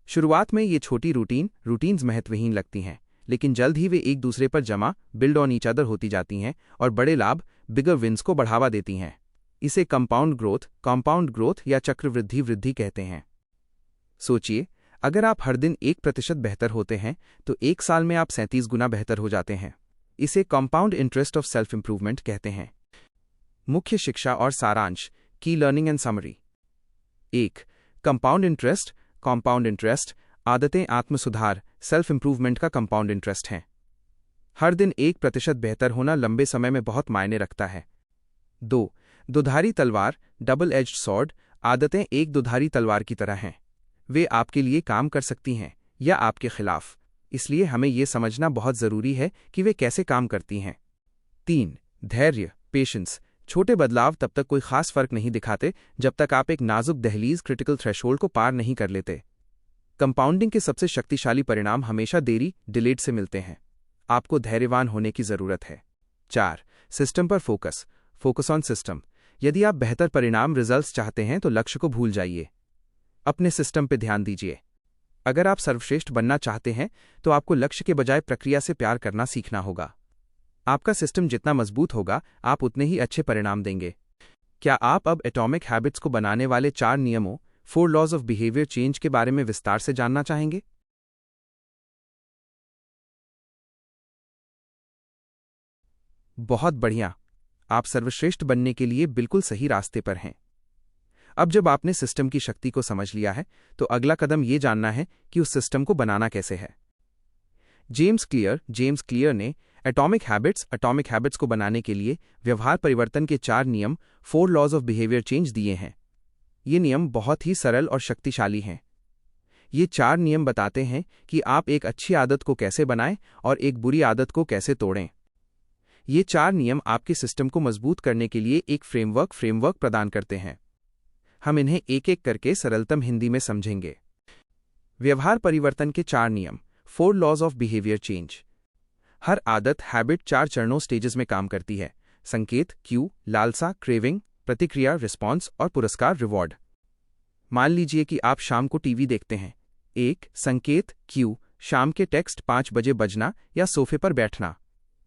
शुरुआत में ये छोटी रूटीन्स महत्वहीन लगती हैं, लेकिन जल्द ही वे एक दूसरे पर बिल्ड ऑन ईच अदर होती जाती हैं और बड़े लाभ, बिगर विन्स को बढ़ावा देती हैं। इसे कंपाउंड ग्रोथ या चक्रवृद्धि कहते हैं। सोचिए, अगर आप हर दिन 1% बेहतर होते हैं, तो 1 साल में आप 37 गुना बेहतर हो जाते हैं। इसे compound interest of self improvement कहते हैं। मुख्य शिक्षा और सारांश, की learning and summary. 1. Compound interest, आदतें आत्म सुधार, सेल्फ इंप्रूवमेंट का कंपाउंड इंटरेस्ट हैं। हर दिन 1% बेहतर होना लंबे समय में बहुत मायने रखता है। 2. दुधारी तलवार, डबल एज्ड सॉर्ड, आदतें एक दुधारी तलवार की तरह हैं। वे आपके लिए काम कर सकती हैं या आपके खिलाफ, इसलिए हमें यह समझना बहुत जरूरी है कि वे कैसे काम करती हैं। 3. धैर्य, पेशेंस, छोटे बदलाव तब तक कोई खास फर्क नहीं दिखाते जब तक आप एक नाजुक दहलीज, क्रिटिकल थ्रेशोल्ड को पार नहीं कर लेते। कंपाउंडिंग के सबसे शक्तिशाली परिणाम हमेशा डिलेड से मिलते हैं। आपको धैर्यवान होने की जरूरत है। 4. सिस्टम पर फोकस ऑन सिस्टम। यदि आप बेहतर परिणाम, रिजल्ट्स चाहते हैं तो लक्ष्य को भूल जाइए, अपने सिस्टम पर ध्यान दीजिए। अगर आप सर्वश्रेष्ठ बनना चाहते हैं तो आपको लक्ष्य के बजाय प्रक्रिया से प्यार करना सीखना होगा। आपका सिस्टम जितना मजबूत होगा, आप उतने ही अच्छे परिणाम देंगे। क्या आप अब एटॉमिक हैबिट्स को बनाने वाले 4 नियमों, 4 लॉज ऑफ बिहेवियर चेंज के बारे में विस्तार से जानना चाहेंगे? बहुत बढ़िया, आप सर्वश्रेष्ठ बनने के लिए बिल्कुल सही रास्ते पर हैं। अब जब आपने सिस्टम की शक्ति को समझ लिया है, तो अगला कदम ये जानना है कि उस सिस्टम को बनाना कैसे है। जेम्स क्लियर ने एटॉमिक हैबिट्स को बनाने के लिए व्यवहार परिवर्तन के 4 नियम, 4 लॉज ऑफ बिहेवियर चेंज दिए हैं। ये नियम बहुत ही सरल और शक्तिशाली हैं। ये 4 नियम बताते हैं कि आप एक अच्छी आदत को कैसे बनाएं और एक बुरी आदत को कैसे तोड़ें। ये 4 नियम आपके सिस्टम को मजबूत करने के लिए एक फ्रेमवर्क प्रदान करते हैं। हम इन्हें एक एक करके सरलतम हिंदी में समझेंगे। व्यवहार परिवर्तन के 4 नियम, 4 लॉज ऑफ बिहेवियर चेंज। हर आदत, हैबिट 4 चरणों, स्टेजेस में काम करती है। संकेत, क्यू, लालसा, क्रेविंग, प्रतिक्रिया, रिस्पॉन्स और पुरस्कार, रिवॉर्ड। मान लीजिए कि आप शाम को टीवी देखते हैं। 1. संकेत, क्यू, शाम के टेक्स्ट 5 बजे बजना या सोफे पर बैठना।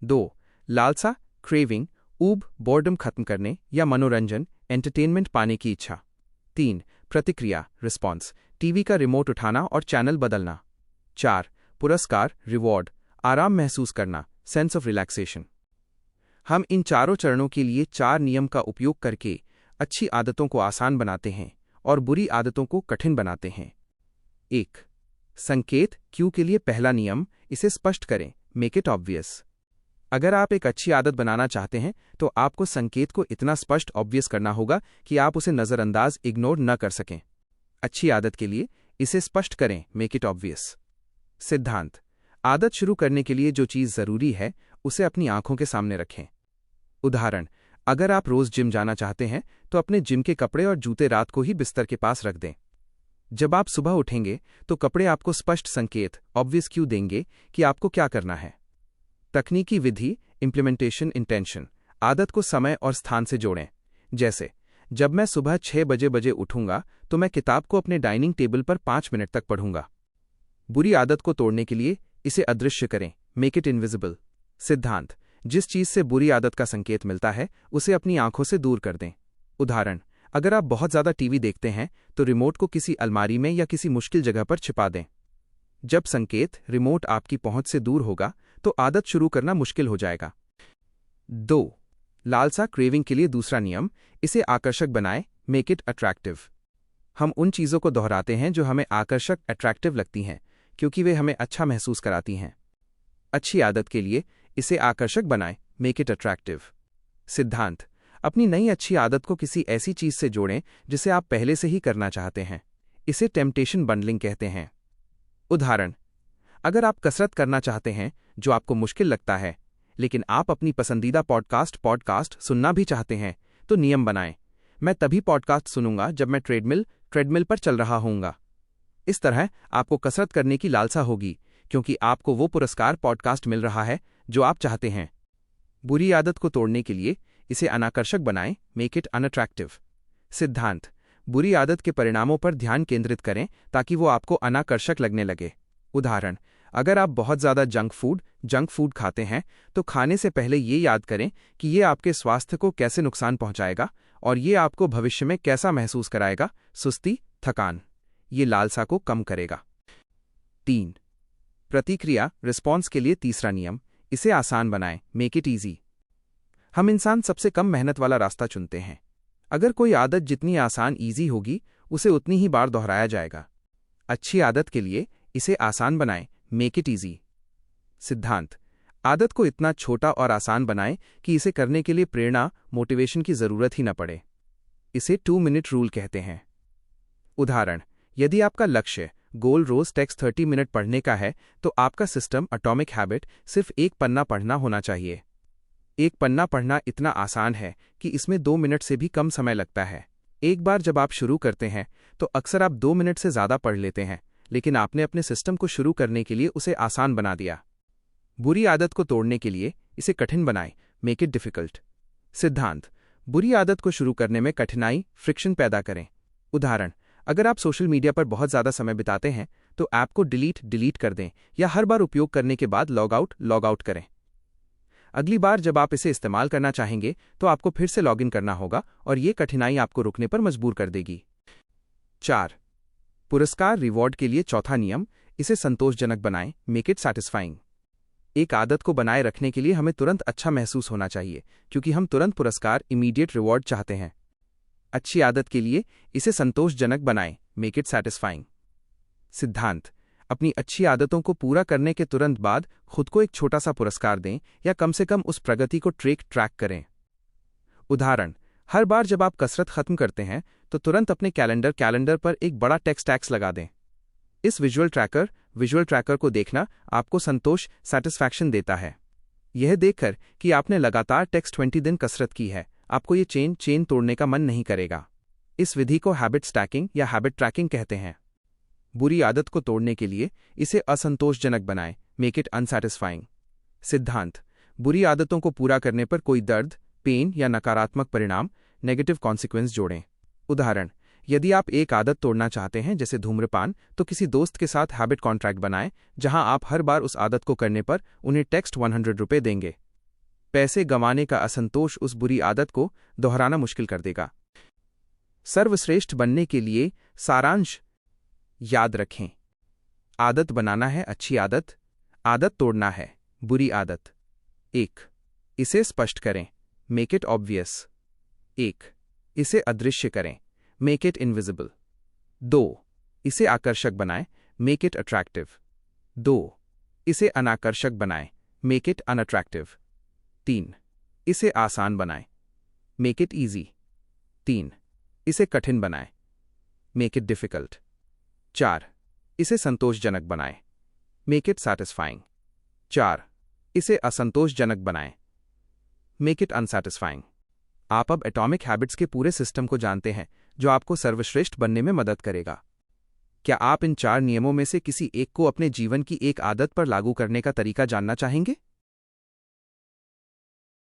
2 लालसा क्रेविंग, ऊब बोर्डम खत्म करने या मनोरंजन एंटरटेनमेंट पाने की इच्छा। 3 प्रतिक्रिया रिस्पॉन्स, टीवी का रिमोट उठाना और चैनल बदलना। 4 पुरस्कार रिवॉर्ड, आराम महसूस करना सेंस ऑफ रिलैक्सेशन। हम इन चारों चरणों के लिए 4 नियम का उपयोग करके अच्छी आदतों को आसान बनाते हैं और बुरी आदतों को कठिन बनाते हैं। 1 संकेत क्यू के लिए पहला नियम, इसे स्पष्ट करें, मेक इट ऑब्वियस। अगर आप एक अच्छी आदत बनाना चाहते हैं तो आपको संकेत को इतना स्पष्ट ऑब्वियस करना होगा कि आप उसे नज़रअंदाज इग्नोर न कर सकें। अच्छी आदत के लिए इसे स्पष्ट करें, मेक इट ऑब्वियस। सिद्धांत, आदत शुरू करने के लिए जो चीज़ ज़रूरी है उसे अपनी आंखों के सामने रखें। उदाहरण, अगर आप रोज़ जिम जाना चाहते हैं तो अपने जिम के कपड़े और जूते रात को ही बिस्तर के पास रख दें। जब आप सुबह उठेंगे तो कपड़े आपको स्पष्ट संकेत ऑब्वियस क्यू देंगे कि आपको क्या करना है। तकनीकी विधि इम्प्लीमेंटेशन इंटेंशन, आदत को समय और स्थान से जोड़ें। जैसे, जब मैं सुबह 6 बजे उठूंगा तो मैं किताब को अपने डाइनिंग टेबल पर 5 मिनट तक पढ़ूंगा। बुरी आदत को तोड़ने के लिए इसे अदृश्य करें, मेक इट इनविजिबल। सिद्धांत, जिस चीज से बुरी आदत का संकेत मिलता है उसे अपनी आंखों से दूर कर दें। उदाहरण, अगर आप बहुत ज्यादा टीवी देखते हैं तो रिमोट को किसी अलमारी में या किसी मुश्किल जगह पर छिपा दें। जब संकेत रिमोट आपकी पहुंच से दूर होगा तो आदत शुरू करना मुश्किल हो जाएगा। 2 लालसा क्रेविंग के लिए दूसरा नियम, इसे आकर्षक बनाएं, मेक इट अट्रैक्टिव। हम उन चीजों को दोहराते हैं जो हमें आकर्षक अट्रैक्टिव लगती हैं क्योंकि वे हमें अच्छा महसूस कराती हैं। अच्छी आदत के लिए इसे आकर्षक बनाएं, मेक इट अट्रैक्टिव। सिद्धांत, अपनी नई अच्छी आदत को किसी ऐसी चीज से जोड़ें जिसे आप पहले से ही करना चाहते हैं। इसे टेम्पटेशन बंडलिंग कहते हैं। उदाहरण, अगर आप कसरत करना चाहते हैं जो आपको मुश्किल लगता है लेकिन आप अपनी पसंदीदा पॉडकास्ट सुनना भी चाहते हैं तो नियम बनाएं, मैं तभी पॉडकास्ट सुनूंगा जब मैं ट्रेडमिल पर चल रहा होऊंगा। इस तरह आपको कसरत करने की लालसा होगी क्योंकि आपको वो पुरस्कार पॉडकास्ट मिल रहा है जो आप चाहते हैं। बुरी आदत को तोड़ने के लिए इसे अनाकर्षक बनाएं, मेक इट अनअट्रैक्टिव। सिद्धांत, बुरी आदत के परिणामों पर ध्यान केंद्रित करें ताकि वो आपको अनाकर्षक लगने लगे। उदाहरण, अगर आप बहुत ज़्यादा जंक फूड खाते हैं तो खाने से पहले ये याद करें कि ये आपके स्वास्थ्य को कैसे नुकसान पहुंचाएगा और ये आपको भविष्य में कैसा महसूस कराएगा, सुस्ती, थकान। ये लालसा को कम करेगा। 3 प्रतिक्रिया रिस्पॉन्स के लिए तीसरा नियम, इसे आसान बनाएं, मेक इट ईजी। हम इंसान सबसे कम मेहनत वाला रास्ता चुनते हैं। अगर कोई आदत जितनी आसान ईजी होगी उसे उतनी ही बार दोहराया जाएगा। अच्छी आदत के लिए इसे आसान बनाएं, मेक इट ईजी। सिद्धांत, आदत को इतना छोटा और आसान बनाएं कि इसे करने के लिए प्रेरणा मोटिवेशन की जरूरत ही न पड़े। इसे 2 मिनट रूल कहते हैं। उदाहरण, यदि आपका लक्ष्य गोल रोज टेक्स्ट 30 मिनट पढ़ने का है तो आपका सिस्टम एटॉमिक हैबिट सिर्फ 1 पन्ना पढ़ना होना चाहिए। 1 पन्ना पढ़ना इतना आसान है कि इसमें 2 मिनट से भी कम समय लगता है। एक बार जब आप शुरू करते हैं तो अक्सर आप 2 मिनट से ज़्यादा पढ़ लेते हैं, लेकिन आपने अपने सिस्टम को शुरू करने के लिए उसे आसान बना दिया। बुरी आदत को तोड़ने के लिए इसे कठिन बनाएं, मेक इट डिफिकल्ट। सिद्धांत, बुरी आदत को शुरू करने में कठिनाई फ्रिक्शन पैदा करें। उदाहरण, अगर आप सोशल मीडिया पर बहुत ज़्यादा समय बिताते हैं तो ऐप को डिलीट कर दें या हर बार उपयोग करने के बाद लॉग आउट करें। अगली बार जब आप इसे इस्तेमाल करना चाहेंगे तो आपको फिर से लॉगिन करना होगा और ये कठिनाई आपको रुकने पर मजबूर कर देगी। 4 पुरस्कार रिवॉर्ड के लिए चौथा नियम, इसे संतोषजनक बनाएं, मेक इट सैटिस्फाइंग। एक आदत को बनाए रखने के लिए हमें तुरंत अच्छा महसूस होना चाहिए क्योंकि हम तुरंत पुरस्कार इमीडिएट रिवॉर्ड चाहते हैं। अच्छी आदत के लिए इसे संतोषजनक बनाएं, मेक इट सैटिस्फाइंग। सिद्धांत, अपनी अच्छी आदतों को पूरा करने के तुरंत बाद खुद को एक छोटा सा पुरस्कार दें या कम से कम उस प्रगति को ट्रैक करें। उदाहरण, हर बार जब आप कसरत खत्म करते हैं तो तुरंत अपने कैलेंडर पर एक बड़ा टेक्स्ट लगा दें। इस विजुअल ट्रैकर को देखना आपको संतोष सैटिस्फैक्शन देता है। यह देखकर कि आपने लगातार 20 दिन कसरत की है, आपको ये चेन तोड़ने का मन नहीं करेगा। इस विधि को हैबिट स्टैकिंग या हैबिट ट्रैकिंग कहते हैं। बुरी आदत को तोड़ने के लिए इसे असंतोषजनक बनाएं, मेक इट अनसैटिस्फाइंग। सिद्धांत, बुरी आदतों को पूरा करने पर कोई दर्द, पेन या नकारात्मक परिणाम नेगेटिव कॉन्सिक्वेंस जोड़ें। उदाहरण, यदि आप एक आदत तोड़ना चाहते हैं जैसे धूम्रपान, तो किसी दोस्त के साथ हैबिट कॉन्ट्रैक्ट बनाएं जहां आप हर बार उस आदत को करने पर उन्हें टेक्स्ट 100 रुपये देंगे। पैसे गंवाने का असंतोष उस बुरी आदत को दोहराना मुश्किल कर देगा। सर्वश्रेष्ठ बनने के लिए सारांश याद रखें। आदत बनाना है अच्छी आदत, आदत तोड़ना है बुरी आदत। 1. इसे स्पष्ट करें, मेक इट ऑब्वियस। 1. इसे अदृश्य करें, मेक इट इनविजिबल। 2. इसे आकर्षक बनाएं, मेक इट अट्रैक्टिव। 2. इसे अनाकर्षक बनाएं, मेक इट अनअट्रैक्टिव। 3. इसे आसान बनाएं, मेक इट ईजी। 3. इसे कठिन बनाएं, मेक इट डिफिकल्ट। 4. इसे संतोषजनक बनाएं, मेक इट सैटिस्फाइंग। 4. इसे असंतोषजनक बनाएं, मेक इट अनसैटिस्फाइंग। आप अब एटॉमिक हैबिट्स के पूरे सिस्टम को जानते हैं जो आपको सर्वश्रेष्ठ बनने में मदद करेगा। क्या आप इन 4 नियमों में से किसी एक को अपने जीवन की एक आदत पर लागू करने का तरीका जानना चाहेंगे?